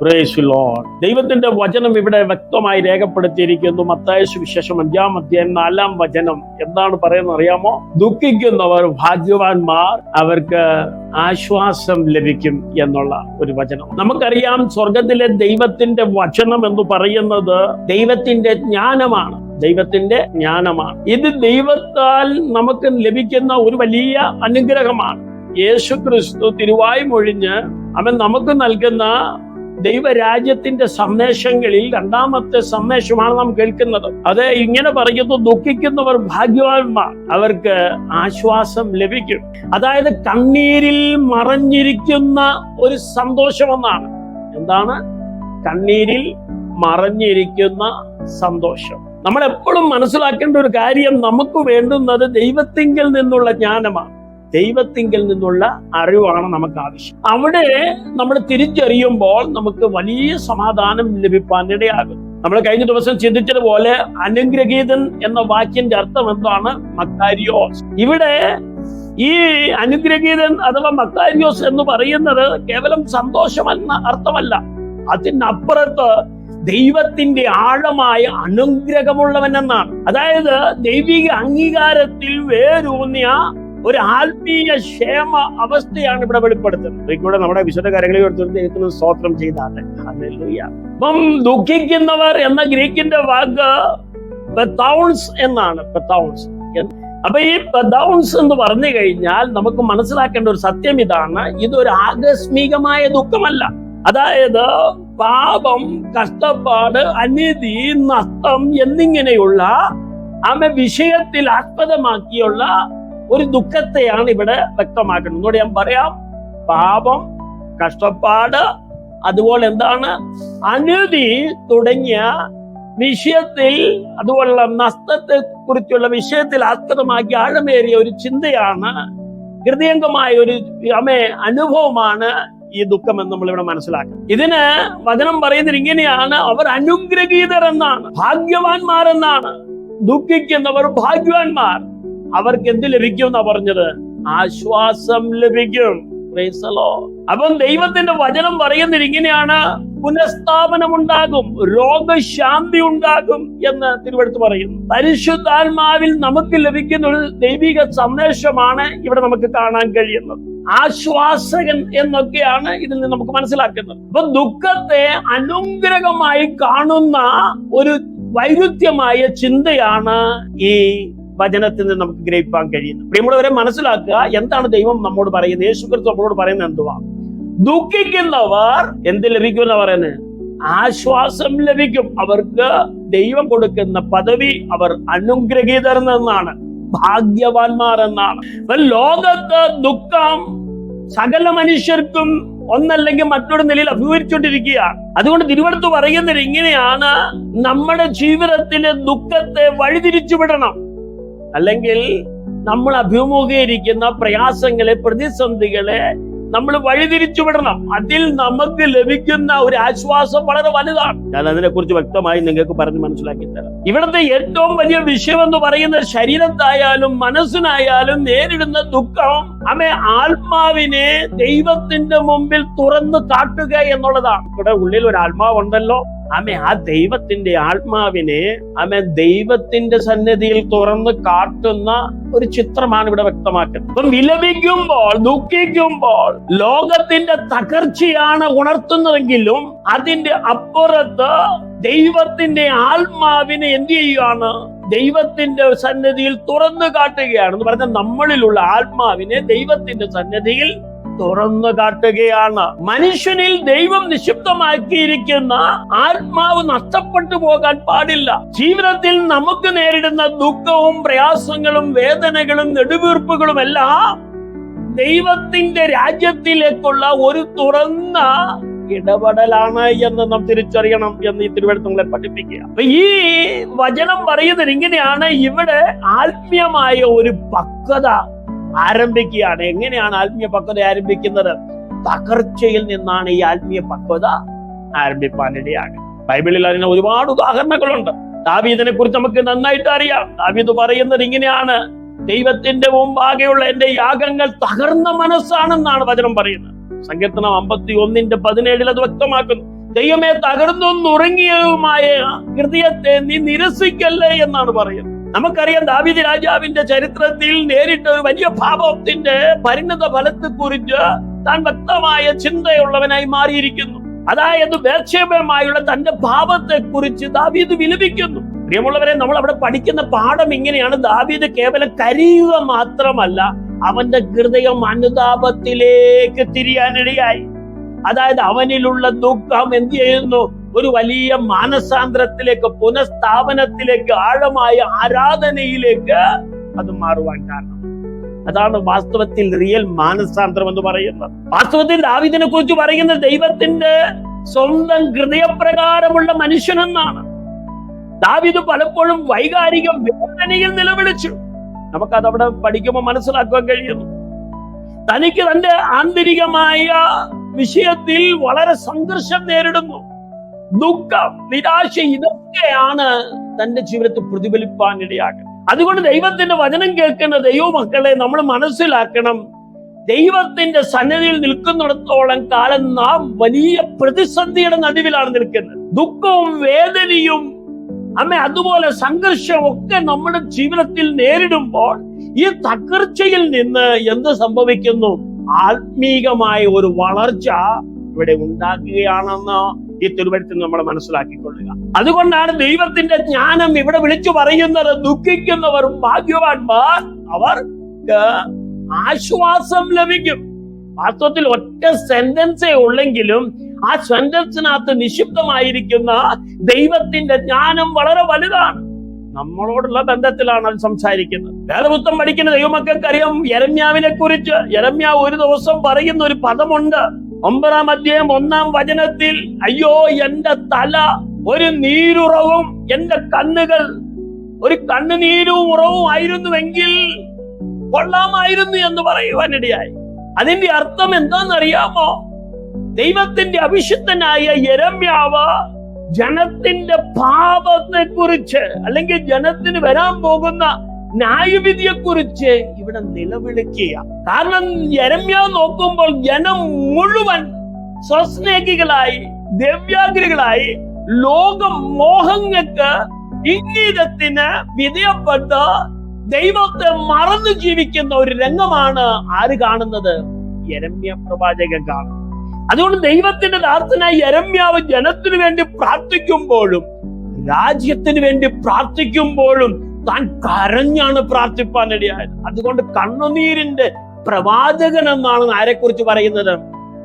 Praise the Lord. ദൈവത്തിന്റെ വചനം ഇവിടെ വ്യക്തമായി രേഖപ്പെടുത്തിയിരിക്കുന്നു. മത്തായി സുവിശേഷം 5-ാം അധ്യായം 4-ാം വചനം എന്താണ് പറയുന്നത് അറിയാമോ? ദുഃഖിക്കുന്നവർ ഭാഗ്യവാന്മാർ, അവർക്ക് ആശ്വാസം ലഭിക്കും എന്നുള്ള ഒരു വചനം. നമുക്കറിയാം, സ്വർഗത്തിലെ ദൈവത്തിന്റെ വചനം എന്ന് പറയുന്നത് ദൈവത്തിന്റെ ജ്ഞാനമാണ്. ദൈവത്തിന്റെ ജ്ഞാനമാണ്. ഇത് ദൈവത്താൽ നമുക്ക് ലഭിക്കുന്ന ഒരു വലിയ അനുഗ്രഹമാണ്. യേശു ക്രിസ്തു തിരുവായി മൊഴിഞ്ഞ് അവൻ നമുക്ക് നൽകുന്ന ദൈവരാജ്യത്തിന്റെ സന്ദേശങ്ങളിൽ 2ാമത്തെ സന്ദേശമാണ് നാം കേൾക്കുന്നത്. അത് ഇങ്ങനെ പറയുന്നു: ദുഃഖിക്കുന്നവർ ഭാഗ്യവാന്മാർ, അവർക്ക് ആശ്വാസം ലഭിക്കും. അതായത് കണ്ണീരിൽ മറഞ്ഞിരിക്കുന്ന ഒരു സന്തോഷമെന്നാണ്. എന്താണ് കണ്ണീരിൽ മറഞ്ഞിരിക്കുന്ന സന്തോഷം? നമ്മൾ എപ്പോഴും മനസ്സിലാക്കേണ്ട ഒരു കാര്യം, നമുക്ക് വേണ്ടുന്നത് ദൈവത്തിങ്കിൽ നിന്നുള്ള ജ്ഞാനമാണ്, ദൈവത്തിങ്കിൽ നിന്നുള്ള അറിവാണ് നമുക്ക് ആവശ്യം. അവിടെ നമ്മൾ തിരിച്ചറിയുമ്പോൾ നമുക്ക് വലിയ സമാധാനം ലഭിക്കാൻ ഇടയാകും. നമ്മൾ കഴിഞ്ഞ ദിവസം ചിന്തിച്ചതുപോലെ അനുഗ്രഹീതൻ എന്ന വാക്കിന്റെ അർത്ഥം എന്താണ്? മക്കാരിയോസ്. ഇവിടെ ഈ അനുഗ്രഹീതൻ അഥവാ മക്കാരിയോസ് എന്ന് പറയുന്നത് കേവലം സന്തോഷമെന്ന അർത്ഥമല്ല. അതിനപ്പുറത്ത് ദൈവത്തിന്റെ ആഴമായ അനുഗ്രഹമുള്ളവൻ എന്നാണ്. അതായത് ദൈവിക അംഗീകാരത്തിൽ വേരൂന്നിയ ഒരു ആത്മീയ ക്ഷേമ അവസ്ഥയാണ് ഇവിടെ വെളിപ്പെടുത്തുന്നത്. ഇവിടെ നമ്മുടെ വിശുദ്ധ കരങ്ങളിൽ എടുത്തുകൊണ്ട് ദൈവത്തിന് സ്തോത്രം ചെയ്താട്ടെ. ഹല്ലേലൂയ. അപ്പം ദുഃഖിക്കുന്നവർ എന്ന ഗ്രീക്കിന്റെ വാക്ക് പെതൗൺസ് എന്നാണ്. പെതൗൺസ്. അപ്പൊ ഈ പെതൗൺസ് എന്ന് പറഞ്ഞു കഴിഞ്ഞാൽ നമുക്ക് മനസ്സിലാക്കേണ്ട ഒരു സത്യം ഇതാണ്: ഇതൊരു ആകസ്മികമായ ദുഃഖമല്ല. അതായത് പാപം, കഷ്ടപ്പാട്, അനീതി, നഷ്ടം എന്നിങ്ങനെയുള്ള വിഷയത്തിൽ ആസ്പദമാക്കിയുള്ള ഒരു ദുഃഖത്തെയാണ് ഇവിടെ വ്യക്തമാക്കുന്നത്. എന്നോട് ഞാൻ പറയാം, പാപം, കഷ്ടപ്പാട്, അതുപോലെ എന്താണ് അനീതി തുടങ്ങിയ വിഷയത്തിൽ, അതുപോലുള്ള നഷ്ടത്തെ കുറിച്ചുള്ള വിഷയത്തിൽ ആസ്പദമാക്കി ആഴമേറിയ ഒരു ചിന്തയാണ്, ഹൃദയംഗമായ ഒരു അനുഭവമാണ് ഈ ദുഃഖം എന്ന് നമ്മൾ ഇവിടെ മനസ്സിലാക്കണം. ഇതിന് വചനം പറയുന്നത് ഇങ്ങനെയാണ്: അവർ അനുഗ്രഹീതർ എന്നാണ്, ഭാഗ്യവാന്മാർ എന്നാണ്. ദുഃഖിക്കുന്നവർ ഭാഗ്യവാന്മാർ, അവർക്ക് എന്ത് ലഭിക്കും എന്നാ പറഞ്ഞത്? ആശ്വാസം ലഭിക്കും. അപ്പം ദൈവത്തിന്റെ വചനം പറയുന്നത് ഇങ്ങനെയാണ്: പുനഃസ്ഥാപനം ഉണ്ടാകും, രോഗശാന്തി ഉണ്ടാകും എന്ന് തിരുവെടുത്ത് പറയുന്നു. പരിശുദ്ധാത്മാവിൽ നമുക്ക് ലഭിക്കുന്ന ഒരു ദൈവിക സന്ദേശമാണ് ഇവിടെ നമുക്ക് കാണാൻ കഴിയുന്നത്. ആശ്വാസകൻ എന്നൊക്കെയാണ് ഇതിൽ നിന്ന് നമുക്ക് മനസ്സിലാക്കുന്നത്. അപ്പൊ ദുഃഖത്തെ അനുഗ്രഹമായി കാണുന്ന ഒരു വൈരുദ്ധ്യമായ ചിന്തയാണ് ഈ വചനത്തിൽ നിന്ന് നമുക്ക് ഗ്രഹിക്കാൻ കഴിയുന്നത്. പ്രിയമുള്ളവരെ, മനസ്സിലാക്കുക, എന്താണ് ദൈവം നമ്മോട് പറയുന്നത്? യേശു ക്രിസ്തു നമ്മളോട് പറയുന്നത് എന്തുവാ? ദുഃഖിക്കുന്നവർ എന്ത് ലഭിക്കുമെന്ന് പറയുന്നത്? ആശ്വാസം ലഭിക്കും. അവർക്ക് ദൈവം കൊടുക്കുന്ന പദവി അവർ അനുഗ്രഹീതർ എന്നാണ്, ഭാഗ്യവാന്മാർ എന്നാണ്. ലോകത്ത് ദുഃഖം സകല മനുഷ്യർക്കും ഒന്നല്ലെങ്കിൽ മറ്റൊരു നിലയിൽ അഭിമുഖീകരിച്ചുകൊണ്ടിരിക്കുകയാണ്. അതുകൊണ്ട് തിരുവെടുത്ത് പറയുന്നത് ഇങ്ങനെയാണ്: നമ്മുടെ ജീവിതത്തിലെ ദുഃഖത്തെ വഴിതിരിച്ചു വിടണം. അല്ലെങ്കിൽ നമ്മൾ അഭിമുഖീകരിക്കുന്ന പ്രയാസങ്ങളെ, പ്രതിസന്ധികളെ നമ്മൾ വഴിതിരിച്ചു വിടണം. അതിൽ നമുക്ക് ലഭിക്കുന്ന ഒരു ആശ്വാസം വളരെ വലുതാണ്. ഞാൻ അതിനെക്കുറിച്ച് വ്യക്തമായി നിങ്ങൾക്ക് പറഞ്ഞ് മനസ്സിലാക്കി തരാം. ഇവിടുത്തെ ഏറ്റവും വലിയ വിഷയം എന്ന് പറയുന്നത് ശരീരത്തായാലും മനസ്സിനായാലും നേരിടുന്ന ദുഃഖം ആത്മാവിനെ ദൈവത്തിന്റെ മുമ്പിൽ തുറന്നു കാട്ടുക എന്നുള്ളതാണ്. ഇവിടെ ഉള്ളിൽ ഒരു ആത്മാവുണ്ടല്ലോ, ആ ദൈവത്തിന്റെ ആത്മാവിനെ ദൈവത്തിന്റെ സന്നിധിയിൽ തുറന്ന് കാട്ടുന്ന ഒരു ചിത്രമാണ് ഇവിടെ വ്യക്തമാക്കുന്നത്. അപ്പം വിലപിക്കുമ്പോൾ, ദുഃഖിക്കുമ്പോൾ ലോകത്തിന്റെ തകർച്ചയാണ് ഉണർത്തുന്നതെങ്കിലും അതിന്റെ അപ്പുറത്ത് ദൈവത്തിന്റെ ആത്മാവിനെ എന്ത് ചെയ്യുകയാണ്? ദൈവത്തിന്റെ സന്നിധിയിൽ തുറന്നു കാട്ടുകയാണ്. എന്ന് പറഞ്ഞാൽ നമ്മളിലുള്ള ആത്മാവിനെ ദൈവത്തിന്റെ സന്നിധിയിൽ തുറന്നു കാട്ടുകയാണ്. മനുഷ്യനിൽ ദൈവം നിക്ഷിപ്തമാക്കിയിരിക്കുന്ന ആത്മാവ് നഷ്ടപ്പെട്ടു പോകാൻ പാടില്ല. ജീവിതത്തിൽ നമുക്ക് നേരിടുന്ന ദുഃഖവും പ്രയാസങ്ങളും വേദനകളും നെടുവീർപ്പുകളും എല്ലാം ദൈവത്തിന്റെ രാജ്യത്തിലേക്കുള്ള ഒരു തുറന്ന ഇടപെടലാണ് എന്ന് നാം തിരിച്ചറിയണം എന്ന് ഈ തിരുവെഴുത്ത് നമ്മളെ പഠിപ്പിക്കുക. അപ്പൊ ഈ വചനം പറയുന്നത് ഇങ്ങനെയാണ്: ഇവിടെ ആത്മീയമായ ഒരു പക്വത ആരംഭിക്കുകയാണ്. എങ്ങനെയാണ് ആത്മീയ പക്വത ആരംഭിക്കുന്നത്? തകർച്ചയിൽ നിന്നാണ് ഈ ആത്മീയ പക്വത ആരംഭിക്കാനിടയാകും. ബൈബിളിൽ അതിന് ഒരുപാട് ഉദാഹരണങ്ങളുണ്ട്. ദാവീദിനെ കുറിച്ച് നമുക്ക് നന്നായിട്ട് അറിയാം. ദാവീദ് പറയുന്നത് ഇങ്ങനെയാണ്: ദൈവത്തിന്റെ മുമ്പാകെയുള്ള എന്റെ യാഗങ്ങൾ തകർന്ന മനസ്സാണെന്നാണ് വചനം പറയുന്നത്. സങ്കീർത്തനം 51:17 അത് വ്യക്തമാക്കുന്നു. ദൈവമേ, തകർന്നും നുറുങ്ങിയതുമായ ഹൃദയത്തെ നീ നിരസിക്കല്ലേ എന്നാണ് പറയുന്നത്. നമുക്കറിയാം, ദാവീദ് രാജാവിന്റെ ചരിത്രത്തിൽ നേരിട്ട ഒരു വലിയ പാപത്തിന്റെ പരിണത ഫലത്തെ കുറിച്ച് താൻ വ്യക്തമായ ചിന്തയുള്ളവനായി മാറിയിരിക്കുന്നു. അതായത് ബേത്ശേബയുമായുള്ള തന്റെ പാപത്തെ കുറിച്ച് ദാവീദ് വിലപിക്കുന്നു. പ്രിയമുള്ളവരെ, നമ്മൾ അവിടെ പഠിക്കുന്ന പാഠം ഇങ്ങനെയാണ്: ദാവീദ് കേവലം കരയുക മാത്രമല്ല, അവന്റെ ഹൃദയം അനുതാപത്തിലേക്ക് തിരിയാനിടയായി. അതായത് അവനിലുള്ള ദുഃഖം എന്ത് ചെയ്യുന്നു? ഒരു വലിയ മാനസാന്തരത്തിലേക്ക്, പുനഃസ്ഥാപനത്തിലേക്ക്, ആഴമായ ആരാധനയിലേക്ക് അത് മാറുവാൻ കാരണം. അതാണ് വാസ്തവത്തിൽ റിയൽ മാനസാന്തരം എന്ന് പറയുന്നത്. വാസ്തവത്തിൽ ദാവീദിനെ കുറിച്ച് പറയുന്നത് ദൈവത്തിന്റെ സ്വന്തം ഹൃദയപ്രകാരമുള്ള മനുഷ്യനെന്നാണ്. ദാവീദ് പലപ്പോഴും വൈകാരിക വേദനയിൽ നിലവിളിച്ചു. നമുക്കത് അവിടെ പഠിക്കുമ്പോൾ മനസ്സിലാക്കാൻ കഴിയുന്നു. തനിക്ക് തന്റെ ആന്തരികമായ വിഷയത്തിൽ വളരെ സംഘർഷം നേരിടുന്നു. ദുഃഖം, നിരാശ, ഇതൊക്കെയാണ് തന്റെ ജീവിതത്തിൽ പ്രതിഫലിപ്പാൻ ഇടയാക്കുന്നത്. അതുകൊണ്ട് ദൈവത്തിന്റെ വചനം കേൾക്കുന്ന ദൈവമക്കളെ നമ്മൾ മനസ്സിലാക്കണം, ദൈവത്തിന്റെ സന്നിധിയിൽ നിൽക്കുന്നിടത്തോളം കാലം നാം വലിയ പ്രതിസന്ധിയുടെ നടുവിലാണ് നിൽക്കുന്നത്. ദുഃഖവും വേദനയും അതുപോലെ സംഘർഷവും ഒക്കെ നമ്മുടെ ജീവിതത്തിൽ നേരിടുമ്പോൾ ഈ തകർച്ചയിൽ നിന്ന് എന്ത് സംഭവിക്കുന്നു? ആത്മീകമായ ഒരു വളർച്ച ഇവിടെ ഉണ്ടാക്കുകയാണെന്ന് ഈ തിരുവഴുത്തിൽ നമ്മൾ മനസ്സിലാക്കിക്കൊള്ളുക. അതുകൊണ്ടാണ് ദൈവത്തിന്റെ ജ്ഞാനം ഇവിടെ വിളിച്ചു പറയുന്നത്: ദുഃഖിക്കുന്നവർ ഭാഗ്യവാന്മാർ, അവർക്ക് ആശ്വാസം ലഭിക്കും. വാസ്തവത്തിൽ ഒറ്റ സെന്റൻസേ ഉള്ളെങ്കിലും ആ സെന്റൻസിനകത്ത് നിക്ഷിപ്തമായിരിക്കുന്ന ദൈവത്തിന്റെ ജ്ഞാനം വളരെ വലുതാണ്. നമ്മളോടുള്ള ബന്ധത്തിലാണ് അത് സംസാരിക്കുന്നത്. വേദപുസ്തകം പഠിക്കുന്ന ദൈവമക്കൾക്കറിയാം യെരമ്യാവിനെ കുറിച്ച്. യെരമ്യാവ് ഒരു ദിവസം പറയുന്ന ഒരു പദമുണ്ട്. 9-ാം അധ്യായം 1-ാം വചനത്തിൽ, അയ്യോ എന്റെ തല ഒരു നീരുറവും എന്റെ കണ്ണുകൾ ഒരു കണ്ണുനീരും ഉറവും ആയിരുന്നുവെങ്കിൽ കൊള്ളാമായിരുന്നു എന്ന് പറയുവാനിടയായി. അതിന്റെ അർത്ഥം എന്താണെന്നറിയാമോ? ദൈവത്തിന്റെ അഭിഷിക്തനായ യെരമ്യാവ് ജനത്തിന്റെ പാപത്തെ കുറിച്ച്, അല്ലെങ്കിൽ ജനത്തിന് വരാൻ പോകുന്ന ന്യായവിധിയെ കുറിച്ച് ഇവിടെ നിലവിളിക്കുക. കാരണം യെരമ്യാവ് നോക്കുമ്പോൾ ജനം മുഴുവൻ സ്വസ്നേഹികളായി, ദിവ്യാഗ്രഹികളായി, ലോകമോഹങ്ങൾക്ക്, ഇംഗിതത്തിന് വിധേയപ്പെട്ട് ദൈവത്തെ മറന്നു ജീവിക്കുന്ന ഒരു രംഗമാണ് ആര് കാണുന്നത്? യെരമ്യാ പ്രവാചകൻ കാണുന്നത്. അതുകൊണ്ട് ദൈവത്തിന്റെ ദാസനായ യെരമ്യാവ് ജനത്തിനു വേണ്ടി പ്രാർത്ഥിക്കുമ്പോഴും രാജ്യത്തിന് വേണ്ടി പ്രാർത്ഥിക്കുമ്പോഴും താൻ കരഞ്ഞാണ് പ്രാർത്ഥിപ്പാനിടയായത്. അതുകൊണ്ട് കണ്ണുനീരിന്റെ പ്രവാചകൻ എന്നാണ് ആരെക്കുറിച്ച് പറയുന്നത്?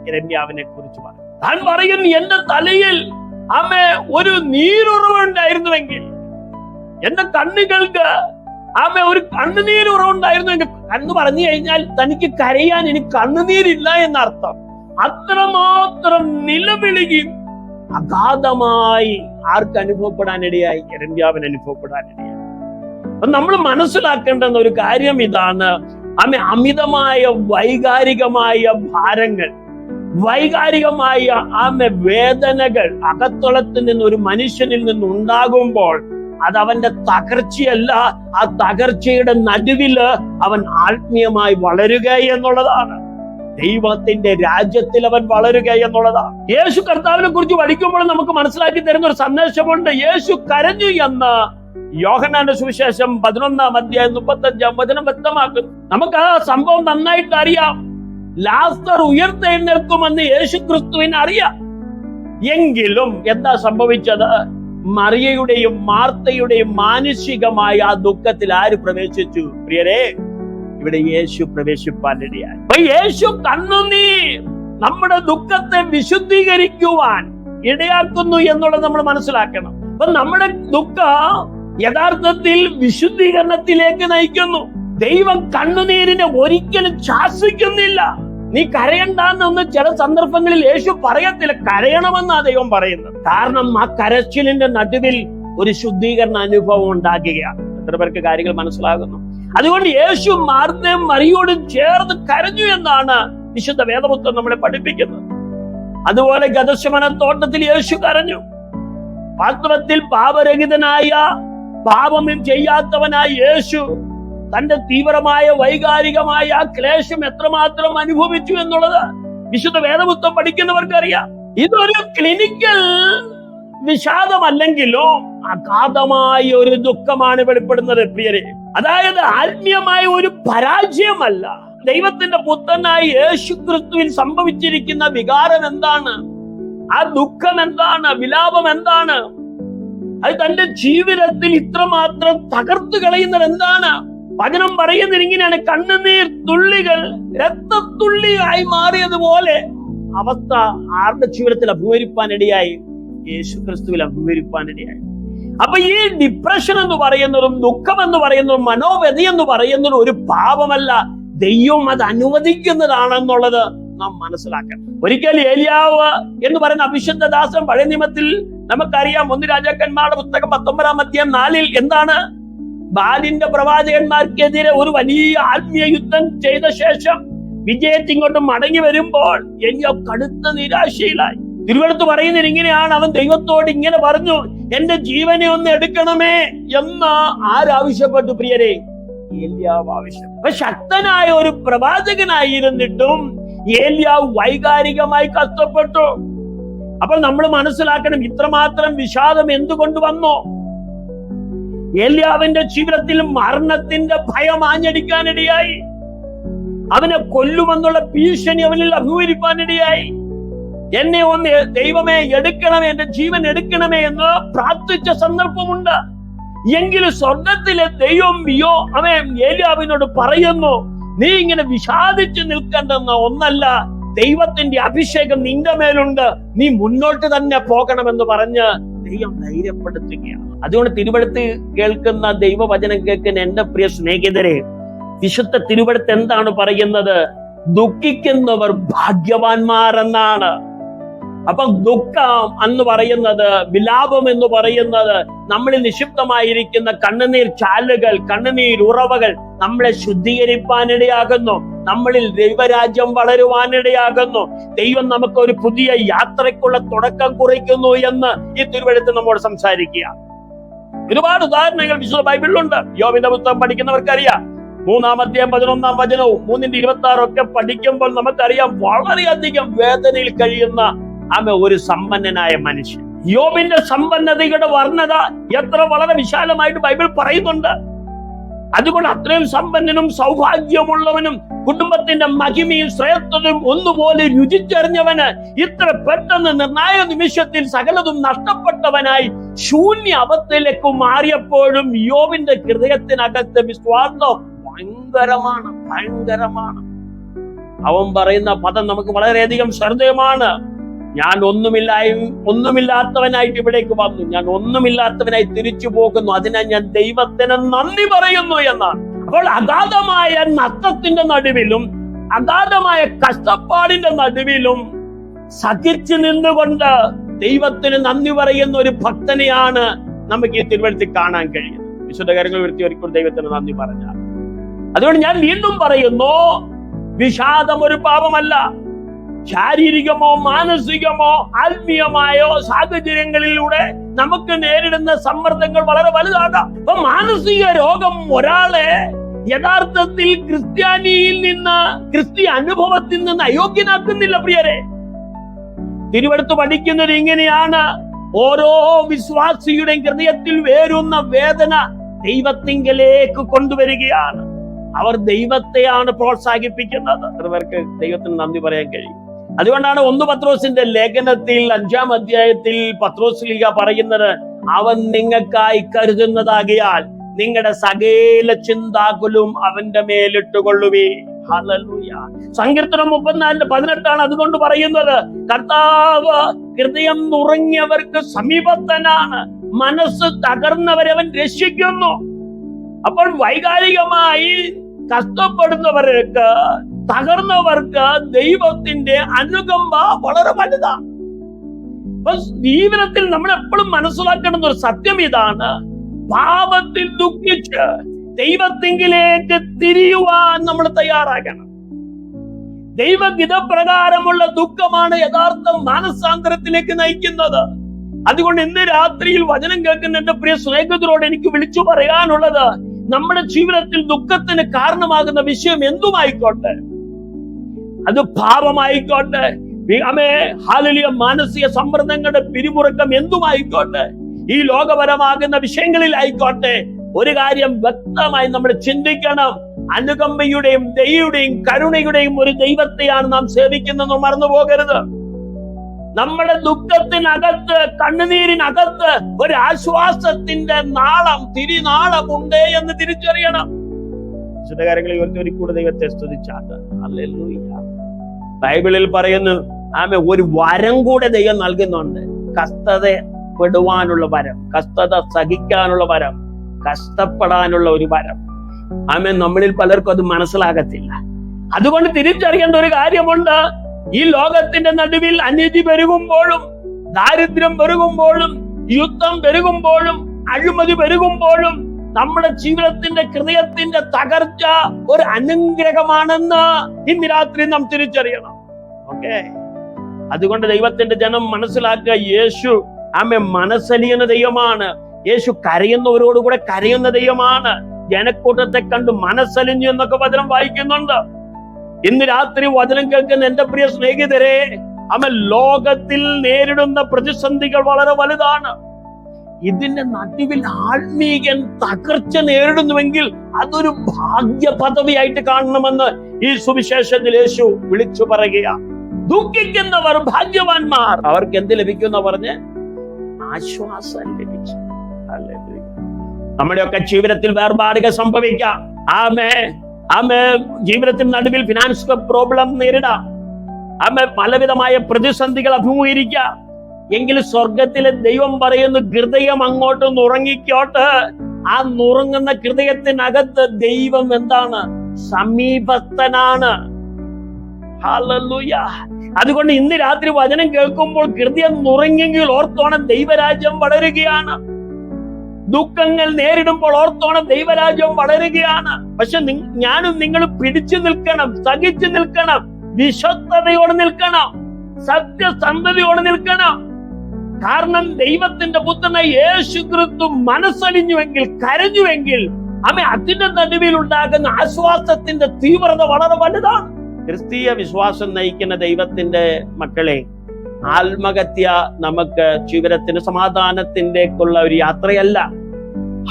യെരമ്യാവിനെ കുറിച്ച് പറയും. താൻ പറയും, എന്റെ തലയിൽ ഒരു നീരുറവുണ്ടായിരുന്നുവെങ്കിൽ, എന്റെ കണ്ണുകൾക്ക് ഒരു കണ്ണുനീരുറവുണ്ടായിരുന്നുവെങ്കിൽ, എന്ന് പറഞ്ഞു കഴിഞ്ഞാൽ തനിക്ക് കരയാൻ ഇനി കണ്ണുനീരില്ല എന്നർത്ഥം. അത്രമാത്രം നിലവിളിയും അഗാധമായി ആർക്ക് അനുഭവപ്പെടാനിടയായി? യെരമ്യാവിന് അനുഭവപ്പെടാനിടയായി. നമ്മൾ മനസ്സിലാക്കേണ്ടുന്ന ഒരു കാര്യം ഇതാണ്: അമിതമായ വൈകാരികമായ ഭാരങ്ങൾ, വൈകാരികമായ വേദനകൾ അകത്തളത്തിൽ നിന്ന് ഒരു മനുഷ്യനിൽ നിന്ന് ഉണ്ടാകുമ്പോൾ അത് അവന്റെ തകർച്ചയല്ല, ആ തകർച്ചയുടെ നടുവില് അവൻ ആത്മീയമായി വളരുക എന്നുള്ളതാണ്. ദൈവത്തിന്റെ രാജ്യത്തിൽ അവൻ വളരുക എന്നുള്ളതാണ്. യേശു കർത്താവിനെ കുറിച്ച് പഠിക്കുമ്പോൾ നമുക്ക് മനസ്സിലാക്കി തരുന്ന ഒരു സന്ദേശമുണ്ട്. യേശു കരഞ്ഞു എന്ന് യോഹന്നാന്റെ സുവിശേഷം 11-ാം അധ്യായം 35-ാം വചനം വ്യക്തമാക്കുന്നു. നമുക്ക് ആ സംഭവം നന്നായിട്ട് അറിയാം. ലാസർ ഉയർത്തെഴുന്നേൽക്കുമെന്ന് യേശു ക്രിസ്തുവിന് അറിയാം. എങ്കിലും എന്താ സംഭവിച്ചത്? മറിയയുടെയും മാർത്തയുടെയും മാനുഷികമായ ആ ദുഃഖത്തിൽ ആര് പ്രവേശിച്ചു? പ്രിയരെ, ഇവിടെ യേശു പ്രവേശിപ്പാനിടയായി. അപ്പൊ യേശു കണ്ണുനീർ നമ്മുടെ ദുഃഖത്തെ വിശുദ്ധീകരിക്കുവാൻ ഇടയാക്കുന്നു എന്നുള്ളത് നമ്മൾ മനസ്സിലാക്കണം. അപ്പൊ നമ്മുടെ ദുഃഖം യഥാർത്ഥത്തിൽ വിശുദ്ധീകരണത്തിലേക്ക് നയിക്കുന്നു. ദൈവം കണ്ണുനീരിനെ ഒരിക്കലും ശാസിക്കുന്നില്ല. നീ കരയണ്ടെന്നൊന്നും ചില സന്ദർഭങ്ങളിൽ യേശു പറയത്തില്ല, കരയണമെന്നാണ് ദൈവം പറയുന്നത്. കാരണം ആ കരച്ചിലിന്റെ നടുവിൽ ഒരു ശുദ്ധീകരണ അനുഭവം ഉണ്ടാകുകയാണ്. എത്ര പേർക്ക് കാര്യങ്ങൾ മനസ്സിലാകുന്നു? അതുകൊണ്ട് യേശു മാർത്തയും മറിയോടും ചേർന്ന് കരഞ്ഞു എന്നാണ് വിശുദ്ധ വേദപുസ്തകം നമ്മളെ പഠിപ്പിക്കുന്നത്. അതുപോലെ ഗദശമന തോട്ടത്തിൽ യേശു കരഞ്ഞു. വാസ്തവത്തിൽ പാപരഹിതനായ, പാപം ചെയ്യാത്തവനായ യേശു തന്റെ തീവ്രമായ വൈകാരികമായ ക്ലേശം എത്രമാത്രം അനുഭവിച്ചു എന്നുള്ളത് വിശുദ്ധ വേദപുസ്തകം പഠിക്കുന്നവർക്ക് അറിയാം. ഇതൊരു ക്ലിനിക്കൽ വിഷാദമല്ലെങ്കിലും അഗാധമായ ഒരു ദുഃഖമാണ് വെളിപ്പെടുന്നത് പ്രിയരെ. അതായത് ആത്മീയമായ ഒരു പരാജയമല്ല. ദൈവത്തിന്റെ പുത്രനായ യേശു ക്രിസ്തുവിൽ സംഭവിച്ചിരിക്കുന്ന വികാരം എന്താണ്? ആ ദുഃഖം എന്താണ്? വിലാപം എന്താണ്? അത് തന്റെ ജീവിതത്തിൽ ഇത്രമാത്രം തകർത്തു കളയുന്നത് എന്താണ്? വചനം പറയുന്നത് ഇങ്ങനെയാണ്: കണ്ണുനീർ തുള്ളികൾ രക്തത്തുള്ളിയായി മാറിയതുപോലെ അവസ്ഥ ആരുടെ ജീവിതത്തിൽ അഭിമുഖീകരിപ്പാനിടയായി? യേശു ക്രിസ്തുവിൽ അഭിമുഖീകരിപ്പാനിടയായി. അപ്പൊ ഈ ഡിപ്രഷൻ എന്ന് പറയുന്നതും ദുഃഖം എന്ന് പറയുന്നതും മനോവ്യതി എന്ന് പറയുന്നതും ഒരു പാപമല്ല, ദൈവം അത് അനുവദിക്കുന്നതാണെന്നുള്ളത് നാം മനസ്സിലാക്കണം. ഒരിക്കൽ ഏലിയാവ് എന്ന് പറയുന്ന അഭിഷുദ്ധ ദാസൻ പഴയ നിയമത്തിൽ നമുക്കറിയാം. 1 രാജാക്കന്മാരുടെ പുസ്തകം 19-ാം അധ്യായം 4-ൽ എന്താണ്? ബാലിന്റെ പ്രവാചകന്മാർക്കെതിരെ ഒരു വലിയ ആത്മീയ യുദ്ധം ചെയ്ത ശേഷം വിജയത്തിങ്ങോട്ട് മടങ്ങി വരുമ്പോൾ ഏലിയാവ് കടുത്ത നിരാശയിലായി. തിരുവെടുത്ത് പറയുന്നത് ഇങ്ങനെയാണ്: അവൻ ദൈവത്തോട് ഇങ്ങനെ പറഞ്ഞു, എന്റെ ജീവനെ ഒന്ന് എടുക്കണമേ എന്ന് ആരാവശ്യപ്പെട്ടു പ്രിയരെ? ഏലിയാവ് ആവശ്യം. അപ്പൊ ശക്തനായ ഒരു പ്രവാചകനായിരുന്നിട്ടും ഏലിയാവ് വൈകാരികമായി കഷ്ടപ്പെട്ടു. അപ്പോൾ നമ്മൾ മനസ്സിലാക്കണം, ഇത്രമാത്രം വിഷാദം എന്തുകൊണ്ട് വന്നു? ഏലിയാവിന്റെ ജീവിതത്തിൽ മരണത്തിന്റെ ഭയം ആഞ്ഞടിക്കാനിടയായി. അവനെ കൊല്ലുമെന്നുള്ള ഭീഷണി അവനിൽ അഭിമുഖീകരിക്കാനിടയായി. എന്നെ ഒന്ന് ദൈവമേ എടുക്കണമേ, എന്റെ ജീവൻ എടുക്കണമേ എന്ന് പ്രാർത്ഥിച്ച സന്ദർഭമുണ്ട്. എങ്കിലും സ്വർഗത്തിലെ ദൈവം അവൻ ഏലിയാവിനോട് പറയുന്നു, നീ ഇങ്ങനെ വിഷാദിച്ചു നിൽക്കേണ്ടെന്ന ഒന്നല്ല, ദൈവത്തിന്റെ അഭിഷേകം നിന്റെ മേലുണ്ട്, നീ മുന്നോട്ട് തന്നെ പോകണമെന്ന് പറഞ്ഞ് ദൈവം ധൈര്യപ്പെടുത്തുകയാണ്. അതുകൊണ്ട് തിരുവെടുത്ത് കേൾക്കുന്ന ദൈവവചനം കേൾക്കുന്ന എന്റെ പ്രിയ സ്നേഹിതരെ, വിശുദ്ധ തിരുവെടുത്ത് എന്താണ് പറയുന്നത്? ദുഃഖിക്കുന്നവർ ഭാഗ്യവാന്മാർ എന്നാണ്. അപ്പൊ ദുഃഖം എന്ന് പറയുന്നത്, വിലാപം എന്ന് പറയുന്നത് നമ്മളിൽ നിക്ഷിപ്തമായിരിക്കുന്ന കണ്ണുനീർ ചാലുകൾ, കണ്ണുനീർ ഉറവകൾ നമ്മളെ ശുദ്ധീകരിപ്പാനിടയാകുന്നു. നമ്മളിൽ ദൈവരാജ്യം വളരുവാനിടയാകുന്നു. ദൈവം നമുക്ക് ഒരു പുതിയ യാത്രയ്ക്കുള്ള തുടക്കം കുറിക്കുന്നു എന്ന് ഈ തിരുവെഴുത്ത് നമ്മോട് സംസാരിക്കുക. ഒരുപാട് ഉദാഹരണങ്ങൾ വിശുദ്ധ ബൈബിളിലുണ്ട്. യോബിന്റെ പുസ്തകം പഠിക്കുന്നവർക്കറിയാം. 3-ാം അധ്യായം 11-ാം വചനവും 3-ന്റെ 26 പഠിക്കുമ്പോൾ നമുക്കറിയാം, വളരെയധികം വേദനയിൽ കഴിയുന്ന ഒരു സമ്പന്നനായ മനുഷ്യൻ. യോബിന്റെ സമ്പന്നതയുടെ വർണ്ണത എത്ര വളരെ വിശാലമായിട്ട് ബൈബിൾ പറയുന്നുണ്ട്. അതുകൊണ്ട് അത്രയും സമ്പന്നനും സൗഭാഗ്യമുള്ളവനും കുടുംബത്തിന്റെ മഹിമയും ശ്രേഷ്ഠതയും ഒന്നുപോലെ രുചിച്ചറിഞ്ഞവന് ഇത്ര പെട്ടെന്ന് നിർണായക നിമിഷത്തിൽ സകലതും നഷ്ടപ്പെട്ടവനായി ശൂന്യ അവസ്ഥയിലേക്ക് മാറിയപ്പോഴും യോബിന്റെ ഹൃദയത്തിനകത്ത് വിശ്വാസം ഭയങ്കരമാണ്. അവൻ പറയുന്ന പദം നമുക്ക് വളരെയധികം ശ്രദ്ധേയമാണ്. ഞാൻ ഒന്നുമില്ലാത്തവനായിട്ട് ഇവിടേക്ക് വന്നു, ഞാൻ ഒന്നുമില്ലാത്തവനായി തിരിച്ചു പോകുന്നു, അതിനാൽ ഞാൻ ദൈവത്തിന് നന്ദി പറയുന്നു എന്നാണ്. അപ്പോൾ അഗാധമായ നഷ്ടത്തിന്റെ നടുവിലും അഗാധമായ കഷ്ടപ്പാടിന്റെ നടുവിലും സഹിച്ചു നിന്നുകൊണ്ട് ദൈവത്തിന് നന്ദി പറയുന്ന ഒരു ഭക്തനെയാണ് നമുക്ക് ഈ തിരുവഴുത്തിൽ കാണാൻ കഴിയുന്നത്. വിശുദ്ധ കാര്യങ്ങൾ വരുത്തി ഒരിക്കലും ദൈവത്തിന് നന്ദി പറഞ്ഞാൽ. അതുകൊണ്ട് ഞാൻ വീണ്ടും പറയുന്നു, വിഷാദം ഒരു പാപമല്ല. ശാരീരികമോ മാനസികമോ ആത്മീയമായോ സാഹചര്യങ്ങളിലൂടെ നമുക്ക് നേരിടുന്ന സമ്മർദ്ദങ്ങൾ വളരെ വലുതാകാം. അപ്പൊ മാനസിക രോഗം ഒരാളെ യഥാർത്ഥത്തിൽ ക്രിസ്ത്യ അനുഭവത്തിൽ നിന്ന് അയോഗ്യനാക്കുന്നില്ല പ്രിയരെ. തിരുവെടുത്ത് പഠിക്കുന്നത് ഇങ്ങനെയാണ്: ഓരോ വിശ്വാസിയുടെയും ഹൃദയത്തിൽ വേരുന്ന വേദന ദൈവത്തിങ്കലേക്ക് കൊണ്ടുവരികയാണ്. അവർ ദൈവത്തെയാണ് പ്രോത്സാഹിപ്പിക്കുന്നത്. അവർക്ക് ദൈവത്തിന് നന്ദി പറയാൻ കഴിയും. അതുകൊണ്ടാണ് 1 പത്രോസിന്റെ ലേഖനത്തിൽ 5-ാം അധ്യായത്തിൽ പത്രോസ്ലീഹ പറയുന്നത്, അവൻ നിങ്ങൾക്കായി കരുതുന്നതാകിയാൽ നിങ്ങളുടെ സകല ചിന്താകുലും അവന്റെ മേലിട്ടുകൊള്ളുവേ. ഹല്ലേലൂയ. സങ്കീർത്തനം 34:18 അതുകൊണ്ട് പറയുന്നത്, കർത്താവ് ഹൃദയം നുറുങ്ങിയവർക്ക് സമീപസ്ഥനാണ്, മനസ്സ് തകർന്നവരെ അവൻ രക്ഷിക്കുന്നു. അപ്പോൾ വൈകാരികമായി കഷ്ടപ്പെടുന്നവർക്ക്, തകർന്നവർക്ക് ദൈവത്തിന്റെ അനുകമ്പ വളരെ വലുതാണ്. അപ്പൊ ജീവിതത്തിൽ നമ്മൾ എപ്പോഴും മനസ്സിലാക്കേണ്ട ഒരു സത്യം ഇതാണ്: പാപത്തിൽ ദുഃഖിച്ച് ദൈവത്തിങ്കിലേക്ക് തിരിയുവാൻ നമ്മൾ തയ്യാറാകണം. ദൈവഗിതപ്രകാരമുള്ള ദുഃഖമാണ് യഥാർത്ഥ മാനസാന്തരത്തിലേക്ക് നയിക്കുന്നത്. അതുകൊണ്ട് ഇന്ന് രാത്രിയിൽ വചനം കേൾക്കുന്ന എന്റെ പ്രിയ സ്നേഹിതരോട് എനിക്ക് വിളിച്ചു പറയാനുള്ളത്, നമ്മുടെ ജീവിതത്തിൽ ദുഃഖത്തിന് കാരണമാകുന്ന വിഷയം എന്തുമായിക്കോട്ടെ, അത് പാപമായിക്കോട്ടെ, മാനസിക സമ്മർദ്ദങ്ങളുടെ പിരിമുറുക്കം എന്തുമായിക്കോട്ടെ, ഈ ലോകപരമാകുന്ന വിഷയങ്ങളിലായിക്കോട്ടെ, ഒരു കാര്യം വ്യക്തമായി നമ്മൾ ചിന്തിക്കണം. അനുകമ്പയുടെയും ദയയുടെയും കരുണയുടെയും ഒരു ദൈവത്തെയാണ് നാം സേവിക്കുന്നത്, മറന്നു പോകരുത്. നമ്മുടെ ദുഃഖത്തിനകത്ത്, കണ്ണുനീരിനകത്ത് ഒരു ആശ്വാസത്തിന്റെ നാളം, തിരിനാളമുണ്ട് എന്ന് തിരിച്ചറിയണം. വിശുദ്ധകാര്യങ്ങളിൽ ഒരിക്കൽ ദൈവത്തെ സ്തുതിച്ചാട്ട്. ഹല്ലേലൂയ. ബൈബിളിൽ പറയുന്നു, ഒരു വരം കൂടെ ദൈവം നൽകുന്നുണ്ട്. കഷ്ടതപ്പെടുവാനുള്ള വരം, കഷ്ടത സഹിക്കാനുള്ള വരം, കഷ്ടപ്പെടാനുള്ള ഒരു വരം. നമ്മളിൽ പലർക്കും അത് മനസ്സിലാകത്തില്ല. അതുകൊണ്ട് തിരിച്ചറിയേണ്ട ഒരു കാര്യമുണ്ട്. ഈ ലോകത്തിന്റെ നടുവിൽ അനീതി പെരുകുമ്പോഴും, ദാരിദ്ര്യം പെരുകുമ്പോഴും, യുദ്ധം പെരുകുമ്പോഴും, അഴിമതി പെരുകുമ്പോഴും നമ്മുടെ ജീവിതത്തിന്റെ ഹൃദയത്തിന്റെ തകർച്ച ഒരു അനുഗ്രഹമാണെന്ന് ഇന്ന് രാത്രി നാം തിരിച്ചറിയണം. ഓക്കെ, അതുകൊണ്ട് ദൈവത്തിന്റെ ജനം മനസ്സിലാക്കുക, യേശു മനസ്സലിയുന്ന ദൈവമാണ്. യേശു കരയുന്നവരോടുകൂടെ കരയുന്ന ദൈവമാണ്. ജനക്കൂട്ടത്തെ കണ്ട് മനസ്സലിഞ്ഞു എന്നൊക്കെ വചനം വായിക്കുന്നുണ്ട്. ഇന്ന് രാത്രി വചനം കേൾക്കുന്ന എന്റെ പ്രിയ സ്നേഹിതരെ, ലോകത്തിൽ നേരിടുന്ന പ്രതിസന്ധികൾ വളരെ വലുതാണ്. ഇതിന്റെ നടുവിൽ ആത്മീയൻ തകർച്ച നേരിടുന്നുവെങ്കിൽ അതൊരു ഭാഗ്യ പദവിയായിട്ട് കാണണമെന്ന് ഈ സുവിശേഷത്തിൽ യേശു വിളിച്ചു പറയുക. ദുഃഖിക്കുന്നവർ ഭാഗ്യവാന്മാർ, അവർക്ക് എന്ത് ലഭിക്കുന്ന പറഞ്ഞ്? ആശ്വാസം ലഭിച്ചു. നമ്മുടെയൊക്കെ ജീവിതത്തിൽ വേർപാടുകൾ സംഭവിക്കാം. ജീവിതത്തിൽ നടുവിൽ ഫിനാൻഷ്യൽ പ്രോബ്ലം നേരിടാം. പലവിധമായ പ്രതിസന്ധികൾ അഭിമുഖീകരിക്കാം. എങ്കിലും സ്വർഗത്തിലെ ദൈവം പറയുന്നു, ഹൃദയം അങ്ങോട്ട് നുറങ്ങിക്കോട്ട്. ആ നുറങ്ങുന്ന ഹൃദയത്തിനകത്ത് ദൈവം എന്താണ്? സമീപസ്ഥനാണ്. ഹല്ലേലൂയ. അതുകൊണ്ട് ഇന്ന് രാത്രി വചനം കേൾക്കുമ്പോൾ ഹൃദയം നുറങ്ങിയെങ്കിൽ ഓർത്തോണം, ദൈവരാജ്യം വളരുകയാണ്. ദുഃഖങ്ങൾ നേരിടുമ്പോൾ ഓർത്തോണം, ദൈവരാജ്യം വളരുകയാണ്. പക്ഷെ ഞാനും നിങ്ങളും പിടിച്ചു നിൽക്കണം, സഹിച്ചു നിൽക്കണം, വിശ്വസ്തയോടെ നിൽക്കണം, സത്യസന്ധതയോടെ നിൽക്കണം. കാരണം ദൈവത്തിന്റെ പുത്രനായ യേശു ക്രിസ്തു മനസ്സലിഞ്ഞുവെങ്കിൽ, കരഞ്ഞുവെങ്കിൽ, അതിന്റെ നടുവിൽ ഉണ്ടാകുന്ന ആശ്വാസത്തിന്റെ തീവ്രത വളരെ വലുതാണ്. ക്രിസ്തീയ വിശ്വാസം നയിക്കുന്ന ദൈവത്തിന്റെ മക്കളെ, ആത്മഹത്യ നമുക്ക് ജീവിതത്തിന് സമാധാനത്തിൻ്റെക്കുള്ള ഒരു യാത്രയല്ല.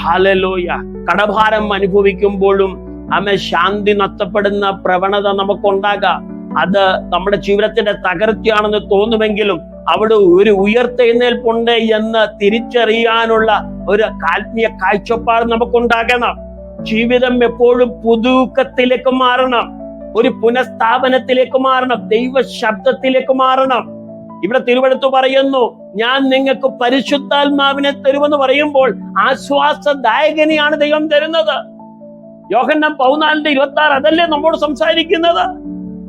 ഹല്ലേലൂയ. കടഭാരം അനുഭവിക്കുമ്പോഴും ശാന്തി നഷ്ടപ്പെടുന്ന പ്രവണത നമുക്കുണ്ടാകാം. അത് നമ്മുടെ ജീവിതത്തിന്റെ തകർച്ചയാണെന്ന് തോന്നുമെങ്കിലും അവിടെ ഒരു ഉയർത്തെഴുന്നേൽപ്പുണ്ട് എന്ന് തിരിച്ചറിയാനുള്ള ഒരു ആത്മീയ കാഴ്ചപ്പാട് നമുക്കുണ്ടാകണം. ജീവിതം എപ്പോഴും പുതുക്കത്തിലേക്ക് മാറണം, ഒരു പുനഃസ്ഥാപനത്തിലേക്ക് മാറണം, ദൈവ ശബ്ദത്തിലേക്ക് മാറണം. ഇവിടെ തിരുവെടുത്ത് പറയുന്നു, ഞാൻ നിങ്ങൾക്ക് പരിശുദ്ധാത്മാവിനെ തരുമെന്ന് പറയുമ്പോൾ ആശ്വാസദായകനെയാണ് ദൈവം തരുന്നത്. യോഹന്നാൻ 14:26 അതല്ലേ നമ്മോട് സംസാരിക്കുന്നത്.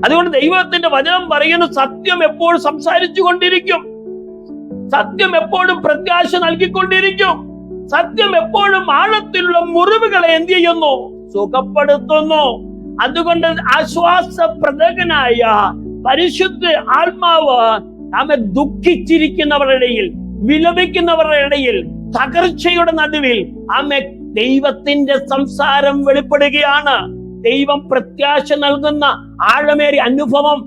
അതുകൊണ്ട് ദൈവത്തിന്റെ വചനം പറയുന്നു, സത്യം എപ്പോഴും സംസാരിച്ചു കൊണ്ടിരിക്കും, സത്യം എപ്പോഴും പ്രത്യാശ നൽകിക്കൊണ്ടിരിക്കും, സത്യം എപ്പോഴും ആഴത്തിലുള്ള മുറിവുകളെ എന്ത് ചെയ്യുന്നു? സുഖപ്പെടുത്തുന്നു. അതുകൊണ്ട് ആശ്വാസപ്രദകനായ പരിശുദ്ധ ആത്മാവ് ദുഃഖിച്ചിരിക്കുന്നവരുടെ ഇടയിൽ, വിലപിക്കുന്നവരുടെ ഇടയിൽ, തകർച്ചയുടെ നടുവിൽ ദൈവത്തിന്റെ സംസാരം വെളിപ്പെടുകയാണ്. ദൈവം പ്രത്യാശ നൽകുന്ന ആഴമേറിയ അനുഭവം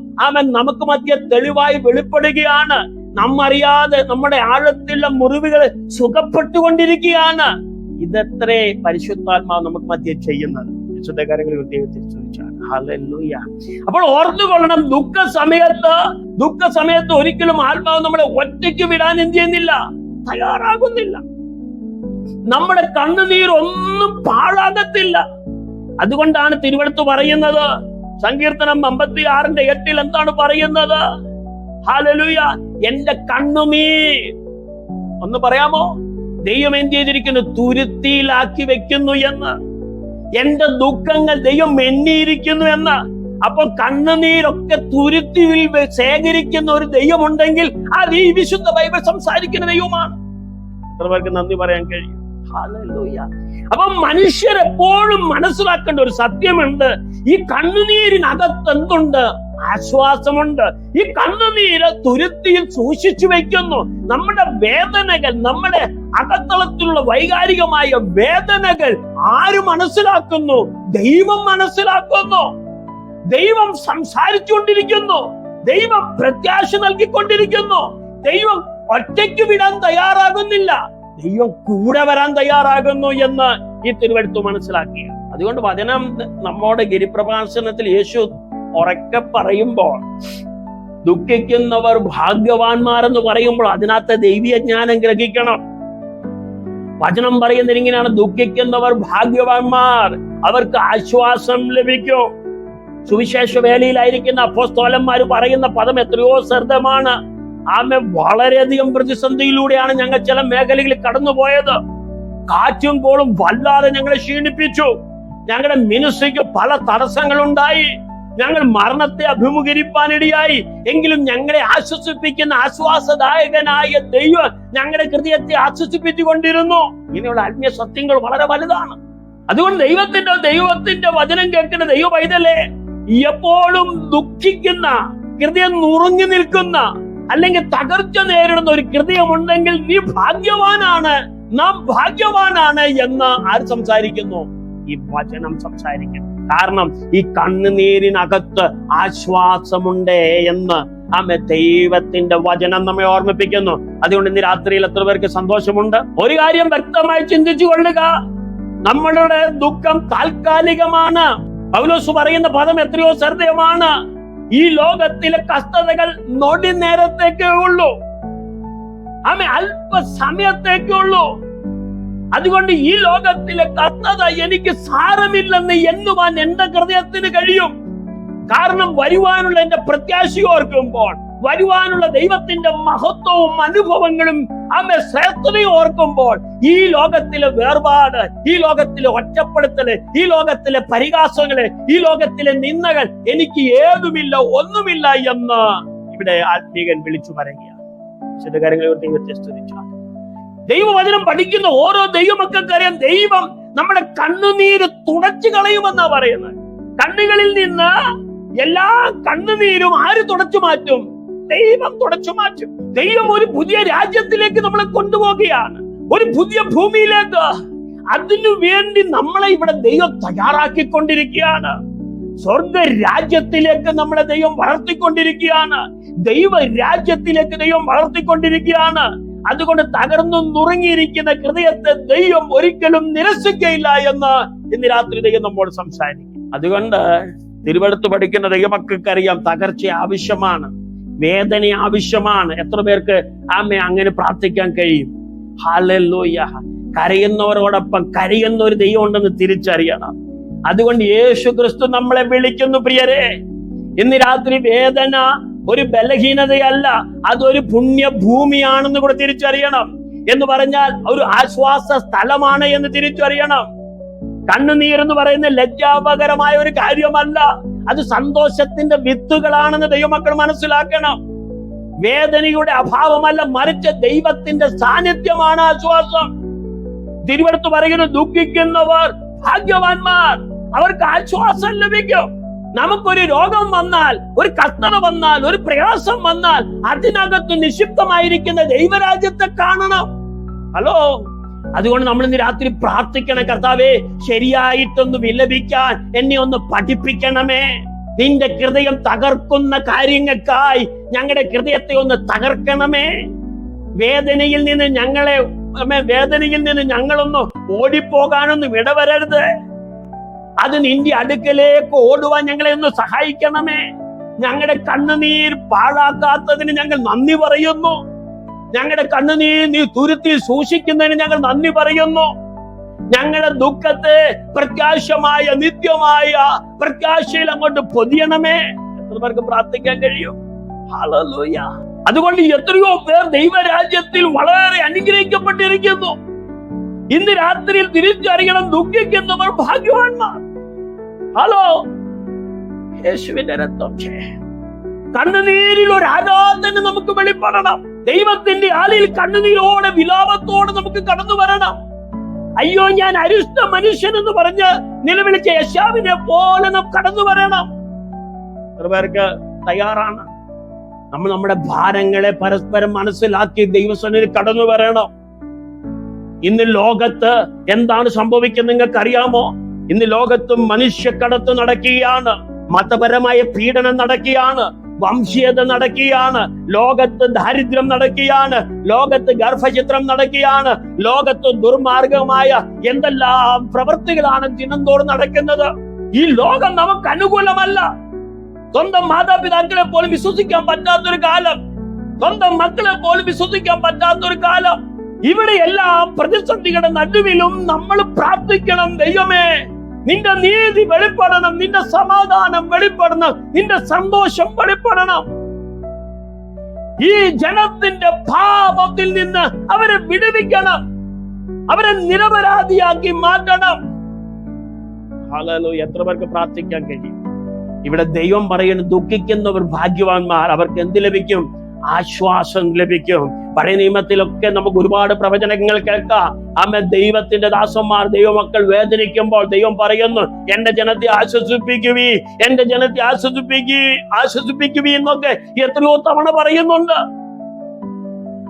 നമുക്ക് മധ്യ തെളിവായി വെളിപ്പെടുകയാണ്. നമ്മറിയാതെ നമ്മുടെ ആഴത്തിലുള്ള മുറിവുകൾ സുഖപ്പെട്ടുകൊണ്ടിരിക്കുകയാണ്. ഇതത്രേ പരിശുദ്ധാത്മാവ് നമുക്ക് മധ്യ ചെയ്യുന്നത്. വിശുദ്ധ കാര്യങ്ങളിൽ ദൈവത്തെ സ്തുതിച്ചാണ്. ഹല്ലേലൂയ. അപ്പോൾ ഓർത്തുകൊള്ളണം, ദുഃഖ സമയത്ത് ഒരിക്കലും ആത്മാവ് നമ്മളെ ഒറ്റയ്ക്ക് വിടാൻ എന്ത് ചെയ്യുന്നില്ല? തയ്യാറാകുന്നില്ല. നമ്മുടെ കണ്ണുനീരൊന്നും പാഴാകത്തില്ല. അതുകൊണ്ടാണ് തിരുവെടുത്ത് പറയുന്നത്, സങ്കീർത്തനം 56:8 എന്താണ് പറയുന്നത്? ഹല്ലേലൂയ. എന്റെ കണ്ണുനീർ, ഒന്ന് പറയാമോ? ദൈവം എന്ത് ചെയ്തിരിക്കുന്നു? തുരുത്തിയിലാക്കി വെക്കുന്നു എന്ന്. എന്റെ ദുഃഖങ്ങൾ ദൈവം എണ്ണിയിരിക്കുന്നു എന്ന്. അപ്പൊ കണ്ണുനീരൊക്കെ തുരുത്തിയിൽ ശേഖരിക്കുന്ന ഒരു ദൈവമുണ്ടെങ്കിൽ അത് ഈ വിശുദ്ധ ബൈബിൾ സംസാരിക്കുന്ന ദൈവമാണ്. എത്ര പേർക്ക് നന്ദി പറയാൻ കഴിയും? ഹല്ലേലൂയ. അപ്പൊ മനുഷ്യരെപ്പോഴും മനസ്സിലാക്കേണ്ട ഒരു സത്യമുണ്ട്, ഈ കണ്ണുനീരിനകത്ത് എന്തുണ്ട്? ആശ്വാസമുണ്ട്. ഈ കണ്ണുനീര് തുരുത്തിയിൽ സൂക്ഷിച്ചു വെക്കുന്നു. നമ്മുടെ വേദനകൾ, നമ്മുടെ അകത്തളത്തിലുള്ള വൈകാരികമായ വേദനകൾ ആര് മനസ്സിലാക്കുന്നു? ദൈവം മനസ്സിലാക്കുന്നു. ദൈവം സംസാരിച്ചുകൊണ്ടിരിക്കുന്നു. ദൈവം പ്രത്യാശ നൽകിക്കൊണ്ടിരിക്കുന്നു. ദൈവം ഒറ്റയ്ക്ക് വിടാൻ തയ്യാറാകുന്നില്ല, ദൈവം കൂടെ വരാൻ തയ്യാറാകുന്നു എന്ന് ഈ തിരുവെഴുത്ത് മനസ്സിലാക്കിയ. അതുകൊണ്ട് വചനം നമ്മുടെ ഗിരിപ്രഭാഷണത്തിൽ യേശു ഉറക്കെ പറയുമ്പോൾ, ദുഃഖിക്കുന്നവർ ഭാഗ്യവാന്മാരെന്ന് പറയുമ്പോൾ അതിനകത്ത് ദൈവീയ ജ്ഞാനം ഗ്രഹിക്കണം. വചനം പറയുന്നത് ഇങ്ങനെയാണ്: ദുഃഖിക്കുന്നവർ ഭാഗ്യവാന്മാർ, അവർക്ക് ആശ്വാസം ലഭിക്കും. സുവിശേഷ വേലയിലായിരിക്കുന്ന അപ്പോസ്തലന്മാർ പറയുന്ന പദം എത്രയോ ശ്രദ്ധമാണ്. ആമേ, വളരെയധികം പ്രതിസന്ധിയിലൂടെയാണ് ഞങ്ങൾ ചില മേഖലകളിൽ കടന്നുപോയത്. കാറ്റും കോളും വല്ലാതെ ഞങ്ങളെ ക്ഷീണിപ്പിച്ചു. ഞങ്ങളുടെ മിനിസ്ട്രിക്ക് പല തടസ്സങ്ങളുണ്ടായി. ഞങ്ങൾ മരണത്തെ അഭിമുഖീകരിപ്പാനിടയായി. എങ്കിലും ഞങ്ങളെ ആശ്വസിപ്പിക്കുന്ന ആശ്വാസദായകനായ ദൈവം ഞങ്ങളുടെ ഹൃദയത്തെ ആശ്വസിപ്പിച്ചുകൊണ്ടിരുന്നു. ഇങ്ങനെയുള്ള ആത്മീയ സത്യങ്ങൾ വളരെ വലുതാണ്. അതുകൊണ്ട് ദൈവത്തിന്റെ വചനം കേൾക്കുന്ന ദൈവ പൈതലേ, എപ്പോഴും ദുഃഖിക്കുന്ന, ഹൃദയം നുറുങ്ങി നിൽക്കുന്ന, അല്ലെങ്കിൽ തകർച്ച നേരിടുന്ന ഒരു ഹൃദയമുണ്ടെങ്കിൽ നീ ഭാഗ്യവാനാണ്, നാം ഭാഗ്യവാനാണ് എന്ന് ആര് സംസാരിക്കുന്നു? ഈ വചനം സംസാരിക്കുന്നു. കാരണം ഈ കണ്ണുനീരിനകത്ത് ആശ്വാസമുണ്ട് എന്ന് ദൈവത്തിന്റെ വചനം നമ്മെ ഓർമ്മിപ്പിക്കുന്നു. അതുകൊണ്ട് ഇന്ന് രാത്രിയിൽ എത്ര പേർക്ക് സന്തോഷമുണ്ട്? ഒരു കാര്യം വ്യക്തമായി ചിന്തിച്ചു കൊള്ളുക, നമ്മളുടെ ദുഃഖം താൽക്കാലികമാണ്. പൗലോസ് പറയുന്ന പദം എത്രയോ ശ്രദ്ധേയമാണ്. ഈ ലോകത്തിലെ കഷ്ടതകൾ നൊടി നേരത്തേക്കേ ഉള്ളൂ, അല്പസമയത്തേക്കേ ഉള്ളൂ. അതുകൊണ്ട് ഈ ലോകത്തിലെ കഷ്ടത എനിക്ക് സാരമില്ലെന്ന് എണ്ണുവാൻ എന്റെ ഹൃദയത്തിന് കഴിയും. കാരണം വരുവാനുള്ള എന്റെ പ്രത്യാശ ഓർക്കുമ്പോൾ, വരുവാനുള്ള ദൈവത്തിന്റെ മഹത്വവും അനുഭവങ്ങളും ശ്രേഷ്ഠതയും ഓർക്കുമ്പോൾ, ഈ ലോകത്തിലെ വേർപാട്, ഈ ലോകത്തിലെ ഒറ്റപ്പെടുത്തല്, ഈ ലോകത്തിലെ പരിഹാസങ്ങള്, ഈ ലോകത്തിലെ നിന്ദകൾ എനിക്ക് ഏതുമില്ല, ഒന്നുമില്ല എന്ന് ഇവിടെ ആത്മീകൻ വിളിച്ചു പറയുകയാണ്. ചില കാര്യങ്ങൾ ദൈവത്തെ സ്തുതിച്ചാൽ ദൈവവചനം പഠിക്കുന്ന ഓരോ ദൈവമക്കൾക്കറിയാം, ദൈവം നമ്മുടെ കണ്ണുനീര് തുടച്ചു കളയുമെന്നാ പറയുന്നത്. കണ്ണുകളിൽ നിന്ന് എല്ലാ കണ്ണുനീരും ആര് തുടച്ചു മാറ്റും? ദൈവം തുടച്ചു മാറ്റും. ദൈവം ഒരു പുതിയ രാജ്യത്തിലേക്ക് നമ്മളെ കൊണ്ടുപോവുകയാണ്, ഒരു പുതിയ ഭൂമിയിലേക്ക്. അതിനു വേണ്ടി നമ്മളെ ഇവിടെ ദൈവം തയ്യാറാക്കിക്കൊണ്ടിരിക്കുകയാണ്. സ്വർഗ രാജ്യത്തിലേക്ക് നമ്മളെ ദൈവം വളർത്തിക്കൊണ്ടിരിക്കുകയാണ്. ദൈവ രാജ്യത്തിലേക്ക് ദൈവം വളർത്തിക്കൊണ്ടിരിക്കുകയാണ്. അതുകൊണ്ട് തകർന്നു നുറുങ്ങിയിരിക്കുന്ന ഹൃദയത്തെ ദൈവം ഒരിക്കലും നിരസിക്കയില്ല എന്ന് ഇന്ന് രാത്രി ദൈവം നമ്മോട് സംസാരിക്കും. അതുകൊണ്ട് തിരുവെടുത്ത് പഠിക്കുന്ന ദൈവമക്കൾക്കറിയാം, തകർച്ച ആവശ്യമാണ്, വേദന ആവശ്യമാണ്. എത്ര പേർക്ക് അങ്ങനെ പ്രാർത്ഥിക്കാൻ കഴിയും? ഹല്ലേലൂയ. കരയുന്നവരോടൊപ്പം കരയുന്ന ഒരു ദൈവം ഉണ്ടെന്ന് തിരിച്ചറിയണം. അതുകൊണ്ട് യേശു ക്രിസ്തു നമ്മളെ വിളിക്കുന്നു, പ്രിയരെ. ഇന്ന് രാത്രി വേദന ഒരു ബലഹീനതയല്ല, അതൊരു പുണ്യഭൂമിയാണെന്ന് കൂടെ തിരിച്ചറിയണം. എന്ന് പറഞ്ഞാൽ ഒരു ആശ്വാസ സ്ഥലമാണ് എന്ന് തിരിച്ചറിയണം. കണ്ണുനീരെന്ന് പറയുന്ന ലജ്ജാപകരമായ ഒരു കാര്യമല്ല, അത് സന്തോഷത്തിന്റെ വിത്തുകളാണെന്ന് ദൈവമക്കൾ മനസ്സിലാക്കണം. വേദനയുടെ അഭാവമല്ല, മറിച്ച് ദൈവത്തിന്റെ സാന്നിധ്യമാണ് ആശ്വാസം. തിരുവെടുത്ത് പറയുന്നു, ദുഃഖിക്കുന്നവർ ഭാഗ്യവാന്മാർ, അവർക്ക് ആശ്വാസം ലഭിക്കും. നമുക്കൊരു രോഗം വന്നാൽ, ഒരു കഷ്ടത വന്നാൽ, ഒരു പ്രയാസം വന്നാൽ അതിനകത്ത് നിക്ഷിപ്തമായിരിക്കുന്ന ദൈവരാജ്യത്തെ കാണണം. ഹലോ, അതുകൊണ്ട് നമ്മൾ ഇന്ന് രാത്രി പ്രാർത്ഥിക്കണം, കർത്താവേ ശരിയായിട്ടൊന്ന് വിലപിക്കാൻ എന്നെ ഒന്ന് പഠിപ്പിക്കണമേ. നിന്റെ ഹൃദയം തകർക്കുന്ന കാര്യങ്ങൾക്കായി ഞങ്ങളുടെ ഹൃദയത്തെ ഒന്ന് തകർക്കണമേ. വേദനയിൽ നിന്ന് ഞങ്ങളൊന്ന് ഓടിപ്പോകാനൊന്നും ഇടവരരുത്. അത് നിന്റെ അടുക്കലേക്ക് ഓടുവാൻ ഞങ്ങളെ ഒന്ന് സഹായിക്കണമേ. ഞങ്ങളുടെ കണ്ണുനീർ പാഴാക്കാത്തതിന് ഞങ്ങൾ നന്ദി പറയുന്നു. ഞങ്ങളുടെ കണ്ണുനീർ നീ തുരുത്തി സൂക്ഷിക്കുന്നതിന് ഞങ്ങൾ നന്ദി പറയുന്നു. ഞങ്ങളുടെ ദുഃഖത്തെ പ്രത്യാശമായ, നിത്യമായ പ്രത്യാശയിൽ അങ്ങോട്ട് പൊതിയണമേ. എത്ര പേർക്ക് പ്രാർത്ഥിക്കാൻ കഴിയും? ഹല്ലേലൂയ. അതുകൊണ്ട് എത്രയോ പേർ ദൈവരാജ്യത്തിൽ വളരെ അനുഗ്രഹിക്കപ്പെട്ടിരിക്കുന്നു. ഇന്ന് രാത്രിയിൽ തിരിച്ചറിയണം, ദുഃഖിക്കുന്നവർ ഭാഗ്യവാന്മാർ. ഹലോ, യേശുവിന്റെ രക്തം, കണ്ണുനീരിൽ ഒരു ആരാധന നമുക്ക് വെളിപ്പെടണം. ദൈവത്തിന്റെ ആലിൽ കണ്ണുനീരോടെ, വിലാപത്തോടെ നമുക്ക് കടന്നു വരണം. അയ്യോ ഞാൻ അരിഷ്ട മനുഷ്യൻ എന്ന് പറഞ്ഞ് നിലവിളിച്ച യെശയ്യാവിനെ പോലെ നാം കടന്നു വരണം. എത്ര പേർക്ക് തയ്യാറാണ്? നമ്മൾ നമ്മുടെ ഭാരങ്ങളെ പരസ്പരം മനസ്സിലാക്കി ദൈവസന്നിധിയിൽ കടന്നു വരണം. ഇന്ന് ലോകത്ത് എന്താണ് സംഭവിക്കുന്നത് നിങ്ങൾക്ക് അറിയാമോ? ഇന്ന് ലോകത്ത് മനുഷ്യക്കടത്ത് നടക്കുകയാണ്, മതപരമായ പീഡനം നടക്കുകയാണ്, വംശീയത നടക്കുകയാണ്, ലോകത്ത് ദാരിദ്ര്യം നടക്കുകയാണ്, ലോകത്ത് ഗർഭചിത്രം നടക്കുകയാണ്, ലോകത്ത് ദുർമാർഗമായ എന്തെല്ലാം പ്രവൃത്തികളാണ് ദിനംതോറും നടക്കുന്നത്. ഈ ലോകം നമുക്ക് അനുകൂലമല്ല. സ്വന്തം മാതാപിതാക്കളെ പോലും വിശ്വസിക്കാൻ പറ്റാത്തൊരു കാലം, സ്വന്തം മക്കളെ പോലും വിശ്വസിക്കാൻ പറ്റാത്തൊരു കാലം. ഇവിടെ എല്ലാം പ്രതിസന്ധികളുടെ നടുവിലും നമ്മൾ പ്രാർത്ഥിക്കണം, ദൈവമേ നിന്റെ നീതി വെളിപ്പെടണം, നിന്റെ സമാധാനം വെളിപ്പെടണം, നിന്റെ സന്തോഷം വെളിപ്പെടണം. ഈ ജനത്തിന്റെ പാപത്തിൽ നിന്ന് അവരെ വിടുവിക്കണം, അവരെ നിരപരാധിയാക്കി മാറ്റണം. ഹല്ലേലൂയ. എത്ര പേർക്ക് പ്രാർത്ഥിക്കാൻ കഴിയും? ഇവിടെ ദൈവം പറയുന്നു, ദുഃഖിക്കുന്നവർ ഭാഗ്യവാന്മാർ, അവർക്ക് എന്ത് ലഭിക്കും? ആശ്വാസം ലഭിക്കും. പഴയ നിയമത്തിലൊക്കെ നമുക്ക് ഒരുപാട് പ്രവചനങ്ങൾ കേൾക്കാം. ദൈവത്തിന്റെ ദാസന്മാർ, ദൈവമക്കൾ വേദനിക്കുമ്പോൾ ദൈവം പറയുന്നു, എന്റെ ജനത്തെ ആശ്വസിപ്പിക്കുവീ, എന്റെ ജനത്തെ ആശ്വസിപ്പിക്കുവീ എന്നൊക്കെ എത്രയോ തവണ പറയുന്നുണ്ട്.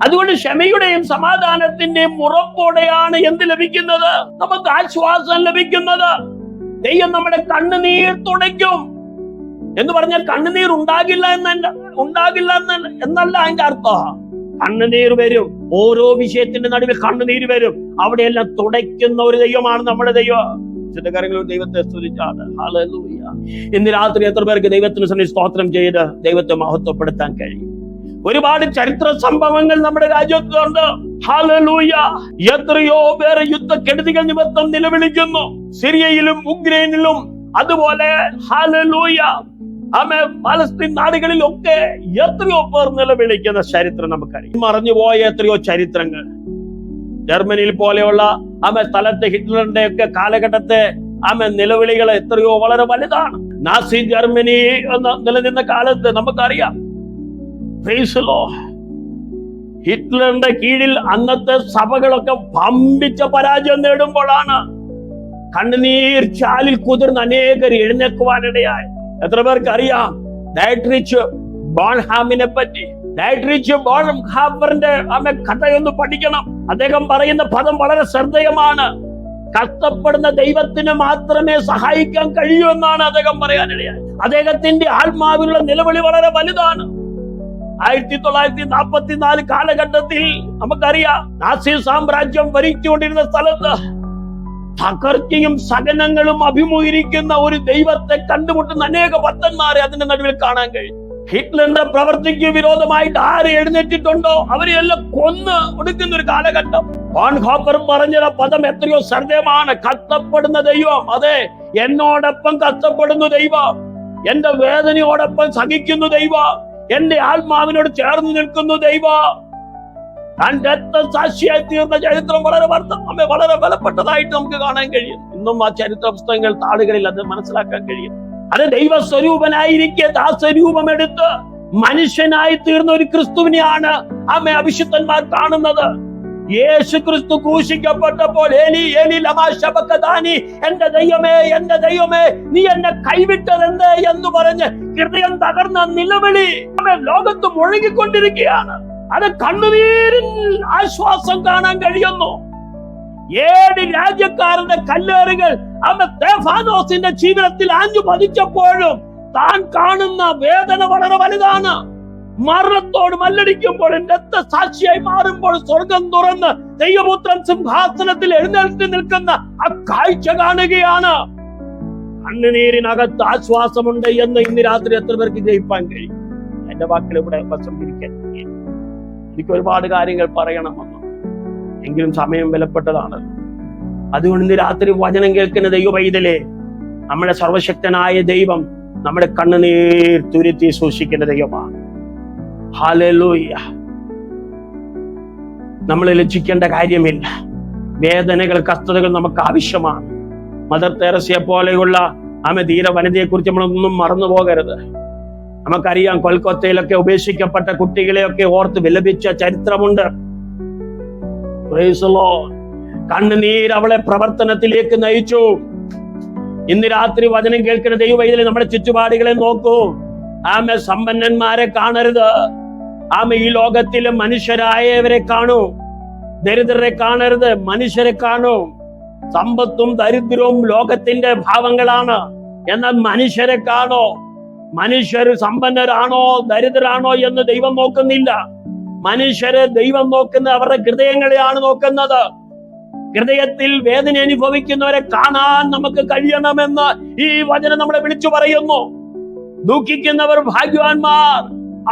അതുകൊണ്ട് ക്ഷമയുടെയും സമാധാനത്തിന്റെയും ഉറപ്പോടെയാണ് എന്ത് ലഭിക്കുന്നത്? നമുക്ക് ആശ്വാസം ലഭിക്കുന്നത്. ദൈവം നമ്മുടെ കണ്ണുനീർ തുടയ്ക്കും എന്ന് പറഞ്ഞാൽ കണ്ണുനീർ ഉണ്ടാകില്ല എന്നല്ല അതിന്റെ അർത്ഥം. കണ്ണുനീർ വരും, ഓരോ വിഷയത്തിന്റെ നടുവിൽ കണ്ണുനീർ വരും. അവിടെയെല്ലാം തുടയ്ക്കുന്ന ഒരു ദൈവമാണ് നമ്മുടെ ദൈവം. കാര്യങ്ങളിൽ ദൈവത്തെ സ്തുതിച്ചാണ്. ഹല്ലേലൂയ. ഇന്ന് രാത്രി എത്ര പേർക്ക് ദൈവത്തിന് സന്നിധി സ്തോത്രം ചെയ്ത് ദൈവത്തെ മഹത്വപ്പെടുത്താൻ കഴിയും? ഒരുപാട് ചരിത്ര സംഭവങ്ങൾ നമ്മുടെ രാജ്യത്തുണ്ട്. ഹല്ലേലൂയ. എത്രയോ പേര് യുദ്ധക്കെടുതികൾ നിമിത്തം നിലവിളിക്കുന്നു. സിറിയയിലും ഉക്രൈനിലും അതുപോലെ ഹല്ലേലൂയ പലസ്തീൻ നാടുകളിലൊക്കെ എത്രയോ പേർ നിലവിളിക്കുന്ന ചരിത്രം നമുക്കറിയാം. മറഞ്ഞുപോയ എത്രയോ ചരിത്രങ്ങൾ. ജർമ്മനിയിൽ പോലെയുള്ള സ്ഥലത്തെ ഹിറ്റ്ലറിന്റെ ഒക്കെ കാലഘട്ടത്തെ നിലവിളികൾ എത്രയോ വളരെ വലുതാണ്. നാസി ജർമ്മനി എന്ന് നിലനിന്ന കാലത്ത് നമുക്കറിയാം. ഹിറ്റ്ലറിന്റെ കീഴിൽ അന്നത്തെ സഭകളൊക്കെ വമ്പിച്ച പരാജയം നേടുമ്പോഴാണ് കണ്ണുനീർ ചാലിൽ കുതിർന്ന് അനേകർ എഴുന്നേൽക്കുവാനിടയായി. എത്ര പേർക്ക് അറിയാം ഡയട്രിച്ച് ബോൺഹാമിനെ പറ്റി? ഡയട്രിച്ച് ബോൺഹാമറിന്റെ കഥയൊന്ന് പഠിക്കണം. അദ്ദേഹം പറയുന്ന പദം വളരെ ശ്രദ്ധേയമാണ്. കഷ്ടപ്പെടുന്ന ദൈവത്തിന് മാത്രമേ സഹായിക്കാൻ കഴിയൂ എന്നാണ് അദ്ദേഹം പറയാനിടയായി. അദ്ദേഹത്തിന്റെ ആത്മാവിലുള്ള നിലവിളി വളരെ വലുതാണ്. 1944 കാലഘട്ടത്തിൽ നമുക്കറിയാം, നാസി സാമ്രാജ്യം ഭരിച്ചുകൊണ്ടിരുന്ന സ്ഥലത്ത് തകർച്ചയും സഹനങ്ങളും അഭിമുഖീകരിക്കുന്ന ഒരു ദൈവത്തെ കണ്ടുമുട്ടുന്ന അനേക ഭക്തന്മാരെ അതിന്റെ നടുവിൽ കാണാൻ കഴിയും. ഹിറ്റ്ലറിന്റെ പ്രവർത്തിക്ക് വിരോധമായിട്ട് ആര് എഴുന്നേറ്റിട്ടുണ്ടോ അവരെയെല്ലാം കൊന്ന് ഒടുക്കുന്ന ഒരു കാലഘട്ടം. ബോൺഹോഫർ പറഞ്ഞ പദം എത്രയോ ശ്രദ്ധേയമാണ്. കഷ്ടപ്പെടുന്ന ദൈവം, അതെ, എന്നോടൊപ്പം കഷ്ടപ്പെടുന്ന ദൈവം, എന്റെ വേദനയോടൊപ്പം സഹിക്കുന്നു ദൈവം, എന്റെ ആത്മാവിനോട് ചേർന്ന് നിൽക്കുന്നു ദൈവം. താൻ രക്തസാക്ഷിയായി തീർന്ന ചരിത്രം വളരെ ബലപ്പെട്ടതായിട്ട് നമുക്ക് കാണാൻ കഴിയും. ഇന്നും ആ ചരിത്ര പുസ്തകങ്ങൾ താളുകളിൽ അത് മനസ്സിലാക്കാൻ കഴിയും. അത് ദൈവസ്വരൂപനായിരിക്കെ ദാസരൂപമെടുത്ത് മനുഷ്യനായി തീർന്ന ഒരു ക്രിസ്തുവിനെയാണ് അഭിഷിക്തന്മാർ കാണുന്നത്. യേശു ക്രിസ്തു ക്രൂശിക്കപ്പെട്ടപ്പോൾ ഏലി ഏലി ലമാ ശബക്തനി, എന്റെ ദൈവമേ നീ എന്നെ കൈവിട്ടതെന്ത് എന്ന് പറഞ്ഞ് ഹൃദയം തകർന്ന നിലവിളി ലോകത്ത് മുഴങ്ങിക്കൊണ്ടിരിക്കുകയാണ്. അത് കണ്ണുനീരിൽ ആശ്വാസം കാണാൻ കഴിയുന്നു. 7 രാജ്യക്കാരുടെ കല്ലേറുകൾ സ്തെഫാനോസിന്റെ ജീവിതത്തിൽ ആഞ്ഞു പതിച്ചപ്പോഴും താൻ കാണുന്ന വേദന വളരെ വലുതാണ്. മരണത്തോട് മല്ലടിക്കുമ്പോൾ, രക്തസാക്ഷിയായി മാറുമ്പോൾ സ്വർഗം തുറന്ന് ദൈവപുത്രൻ സിംഹാസനത്തിൽ എഴുന്നേറ്റ് നിൽക്കുന്ന ആ കാഴ്ച കാണുകയാണ്. കണ്ണുനീരിനകത്ത് ആശ്വാസമുണ്ട് എന്ന് ഇന്ന് രാത്രി എത്ര പേർക്ക് ഗ്രഹിപ്പാൻ കഴിയും? എന്റെ വാക്കുകൾ ഇവിടെ വശംപിരിക്കാൻ കഴിയും. എനിക്ക് ഒരുപാട് കാര്യങ്ങൾ പറയണമെന്ന്, എങ്കിലും സമയം വിലപ്പെട്ടതാണ്. അതുകൊണ്ട് ഇന്ന് രാത്രി വചനം കേൾക്കുന്ന ദൈവ പൈതലേ, നമ്മുടെ സർവശക്തനായ ദൈവം നമ്മുടെ കണ്ണുനീർ തുരുത്തി സൂക്ഷിക്കുന്ന ദൈവമാണ്. ഹല്ലേലൂയ. നമ്മൾ ലജ്ജിക്കേണ്ട കാര്യമില്ല. വേദനകൾ, കഷ്ടതകൾ നമുക്ക് ആവശ്യമാണ്. മദർ തെരേസയെ പോലെയുള്ള ധീര വനിതയെ കുറിച്ച് നമ്മളൊന്നും മറന്നു പോകരുത്. നമുക്കറിയാം, കൊൽക്കത്തയിലൊക്കെ ഉപേക്ഷിക്കപ്പെട്ട കുട്ടികളെയൊക്കെ ഓർത്ത് വിലപിച്ച ചരിത്രമുണ്ട്. കണ്ണുനീർ അവളെ പ്രവർത്തനത്തിലേക്ക് നയിച്ചു. ഇന്ന് രാത്രി വചനം കേൾക്കുന്ന ദൈവവൈദ്യരെ നമ്മുടെ ചുറ്റുപാടുകളെ നോക്കൂ. സമ്പന്നന്മാരെ കാണരുത്. ഈ ലോകത്തിലെ മനുഷ്യരായവരെ കാണൂ. ദരിദ്രരെ കാണരുത്, മനുഷ്യരെ കാണൂ. സമ്പത്തും ദരിദ്രവും ലോകത്തിന്റെ ഭാവങ്ങളാണ്. എന്നാൽ മനുഷ്യരെ കാണോ. മനുഷ്യർ സമ്പന്നരാണോ ദരിദ്രരാണോ എന്ന് ദൈവം നോക്കുന്നില്ല. മനുഷ്യരെ ദൈവം നോക്കുന്നത് അവരുടെ ഹൃദയങ്ങളെയാണ് നോക്കുന്നത്. ഹൃദയത്തിൽ വേദന അനുഭവിക്കുന്നവരെ കാണാൻ നമുക്ക് കഴിയണമെന്ന് ഈ വചനം നമ്മളെ വിളിച്ചു പറയുന്നു. ദുഃഖിക്കുന്നവർ ഭാഗ്യവാന്മാർ,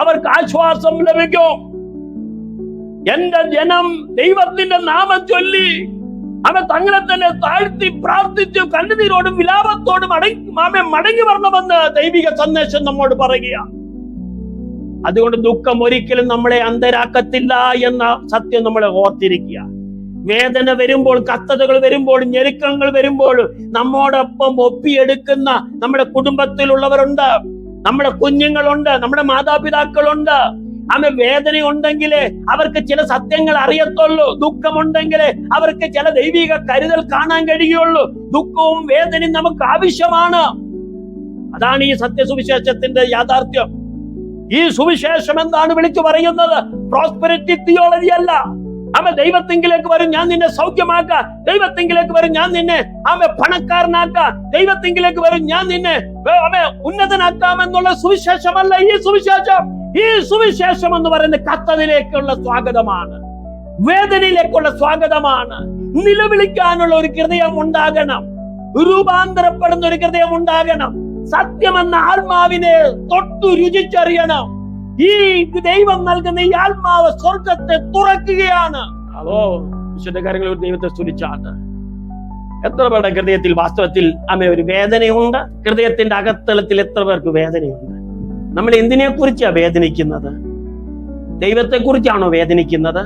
അവർക്ക് ആശ്വാസം ലഭിക്കും. എന്റെ ജനം ദൈവത്തിന്റെ നാമം ചൊല്ലി അവൻ തങ്ങളെ തന്നെ താഴ്ത്തി പ്രാർത്ഥിച്ചു കണ്ണുനീരോടും വിലാപത്തോടും മടങ്ങി വരണമെന്ന് ദൈവിക സന്ദേശം നമ്മോട് പറയുകയാണ്. അതുകൊണ്ട് ദുഃഖം ഒരിക്കലും നമ്മളെ അന്ധരാക്കത്തില്ല എന്ന സത്യം നമ്മളെ ഓർത്തിരിക്കുക. വേദന വരുമ്പോൾ, കഷ്ടതകൾ വരുമ്പോൾ, ഞെരുക്കങ്ങൾ വരുമ്പോൾ നമ്മോടൊപ്പം ഒപ്പിയെടുക്കുന്ന നമ്മുടെ കുടുംബത്തിലുള്ളവരുണ്ട്, നമ്മുടെ കുഞ്ഞുങ്ങളുണ്ട്, നമ്മുടെ മാതാപിതാക്കളുണ്ട്. വേദന ഉണ്ടെങ്കിലേ അവർക്ക് ചില സത്യങ്ങൾ അറിയത്തുള്ളൂ. ദുഃഖമുണ്ടെങ്കിലേ അവർക്ക് ചില ദൈവിക കരുതൽ കാണാൻ കഴിയുള്ളൂ. ദുഃഖവും വേദനയും നമുക്ക് ആവശ്യമാണ്. അതാണ് ഈ സത്യസുവിശേഷത്തിന്റെ യാഥാർത്ഥ്യം. ഈ സുവിശേഷം എന്താണ് വിളിച്ചു പറയുന്നത്? പ്രോസ്പെരിറ്റി തിയോളജി അല്ല. ദൈവത്തിങ്കിലേക്ക് വരും, ഞാൻ നിന്നെ സൗഖ്യമാക്കാം. ദൈവത്തിങ്കിലേക്ക് വരും, ഞാൻ നിന്നെ പണക്കാരനാക്കാം. ദൈവത്തിങ്കിലേക്ക് വരും, ഞാൻ നിന്നെ ഉന്നതനാക്കാമെന്നുള്ള സുവിശേഷമല്ല ഈ സുവിശേഷം. ഈ സുവിശേഷം എന്ന് പറയുന്നത് കത്തതിലേക്കുള്ള സ്വാഗതമാണ്, വേദനയിലേക്കുള്ള സ്വാഗതമാണ്. നിലവിളിക്കാനുള്ള ഒരു ഹൃദയം ഉണ്ടാകണം, രൂപാന്തരപ്പെടുന്ന ഒരു ഹൃദയം ഉണ്ടാകണം. സത്യമെന്ന ആത്മാവിനെ തൊട്ടു രുചിച്ചറിയണം. ഈ ദൈവം നൽകുന്ന ഈ ആത്മാവ് സ്വർഗത്തെ തുറക്കുകയാണ്. വിശുദ്ധ കാര്യങ്ങൾ ദൈവത്തെ സ്തുതിച്ചാണ്. എത്ര പേരുടെ ഹൃദയത്തിൽ വാസ്തവത്തിൽ ഒരു വേദനയുണ്ട്? ഹൃദയത്തിന്റെ അകത്തളത്തിൽ എത്ര പേർക്ക് വേദനയുണ്ട്? നമ്മൾ എന്തിനെ കുറിച്ചാണ് വേദനിക്കുന്നത്? ദൈവത്തെ കുറിച്ചാണോ വേദനിക്കുന്നത്?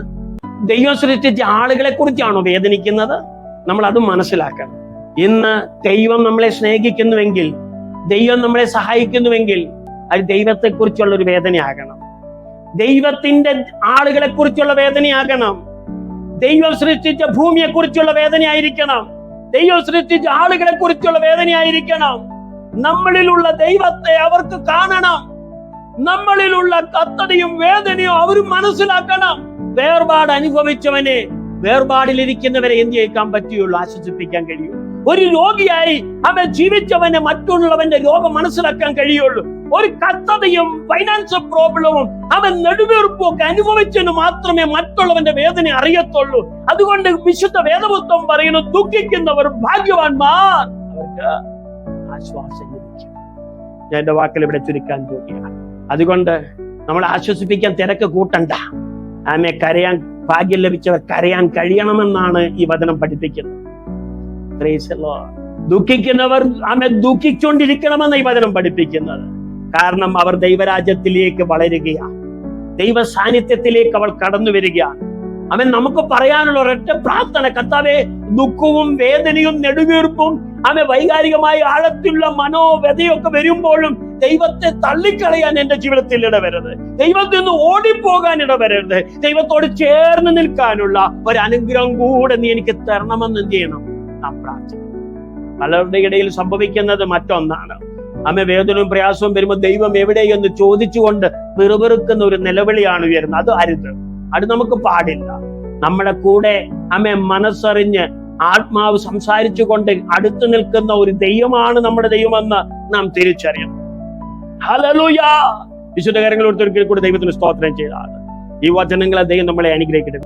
ദൈവം സൃഷ്ടിച്ച ആളുകളെ കുറിച്ചാണോ വേദനിക്കുന്നത്? നമ്മൾ അത് മനസ്സിലാക്കണം. ഇന്ന് ദൈവം നമ്മളെ സ്നേഹിക്കുന്നുവെങ്കിൽ, ദൈവം നമ്മളെ സഹായിക്കുന്നുവെങ്കിൽ അത് ദൈവത്തെ കുറിച്ചുള്ള ഒരു വേദനയാകണം. ദൈവത്തിന്റെ ആളുകളെ കുറിച്ചുള്ള വേദനയാകണം. ദൈവം സൃഷ്ടിച്ച ഭൂമിയെ കുറിച്ചുള്ള വേദനയായിരിക്കണം. ദൈവം സൃഷ്ടിച്ച ആളുകളെ കുറിച്ചുള്ള വേദനയായിരിക്കണം. നമ്മളിലുള്ള ദൈവത്തെ അവർക്ക് കാണണം. നമ്മളിലുള്ള കത്തതയും വേദനയും അവർ മനസ്സിലാക്കണം. വേർപാട് അനുഭവിച്ചവനെ, വേർപാടിലിരിക്കുന്നവരെ എന്ത് ചെയ്യാൻ പറ്റുള്ളൂ? ആശ്വസിപ്പിക്കാൻ കഴിയൂ. ഒരു രോഗിയായി അവൻ ജീവിച്ചവനെ മറ്റുള്ളവന്റെ രോഗം മനസ്സിലാക്കാൻ കഴിയുള്ളൂ. ഒരു കത്തതയും ഫൈനാൻഷ്യൽ പ്രോബ്ലവും അവൻ നെടുവീർപ്പും ഒക്കെ അനുഭവിച്ചതിന് മാത്രമേ മറ്റുള്ളവന്റെ വേദന അറിയത്തുള്ളൂ. അതുകൊണ്ട് വിശുദ്ധ വേദപുസ്തകം പറയുന്നു, ദുഃഖിക്കുന്നവർ ഭാഗ്യവാന്മാർ, അവർക്ക് ആശ്വാസം ലഭിക്കും. ഞാൻ എന്റെ വാക്കിൽ ഇവിടെ ചുരുക്കാൻ പോവുകയാണ്. അതുകൊണ്ട് നമ്മൾ ആശ്വസിപ്പിക്കാൻ തിരക്ക് കൂട്ടണ്ട. കരയാൻ ഭാഗ്യം ലഭിച്ചവർ കരയാൻ കഴിയണമെന്നാണ് ഈ വചനം പഠിപ്പിക്കുന്നത്. ദുഃഖിക്കുന്നവർ ദുഃഖിച്ചുകൊണ്ടിരിക്കണമെന്ന് ഈ വചനം പഠിപ്പിക്കുന്നത്. കാരണം അവർ ദൈവരാജ്യത്തിലേക്ക് വളരുകയാണ്, ദൈവ സാന്നിധ്യത്തിലേക്ക് അവൾ കടന്നു വരികയാണ്. നമുക്ക് പറയാനുള്ള ഒരൊറ്റ പ്രാർത്ഥന, കർത്താവേ, ദുഃഖവും വേദനയും നെടുവീർപ്പും വൈകാരികമായ ആഴത്തിലുള്ള മനോവ്യതയൊക്കെ വരുമ്പോഴും ദൈവത്തെ തള്ളിക്കളയാൻ എന്റെ ജീവിതത്തിൽ ഇടവരരുത്. ദൈവത്തിൽ നിന്ന് ഓടിപ്പോകാൻ ഇടവരരുത്. ദൈവത്തോട് ചേർന്ന് നിൽക്കാനുള്ള ഒരു അനുഗ്രഹം കൂടെ നീ എനിക്ക് തരണമെന്ന് എന്ത് ചെയ്യണം? നാം പ്രാർത്ഥിക്കണം. പലരുടെ ഇടയിൽ സംഭവിക്കുന്നത് മറ്റൊന്നാണ്. വേദനയും പ്രയാസവും വരുമ്പോൾ ദൈവം എവിടെയെന്ന് ചോദിച്ചുകൊണ്ട് പിറുപിറുക്കുന്ന ഒരു നിലവിളിയാണ് ഉയരുന്നത്. അത് അരുത്, അത് നമുക്ക് പാടില്ല. നമ്മുടെ കൂടെ മനസ്സറിഞ്ഞ് ആത്മാവ് സംസാരിച്ചുകൊണ്ട് അടുത്തു നിൽക്കുന്ന ഒരു ദൈവമാണ് നമ്മുടെ ദൈവമെന്ന് നാം തിരിച്ചറിയണം. ഹല്ലേലൂയ. വിശുദ്ധ കാര്യങ്ങൾ ഒരിക്കൽ കൂടി ദൈവത്തിന് സ്തോത്രം ചെയ്താണ്. ഈ വചനങ്ങളെ ദൈവം നമ്മളെ അനുഗ്രഹിക്കട്ടെ.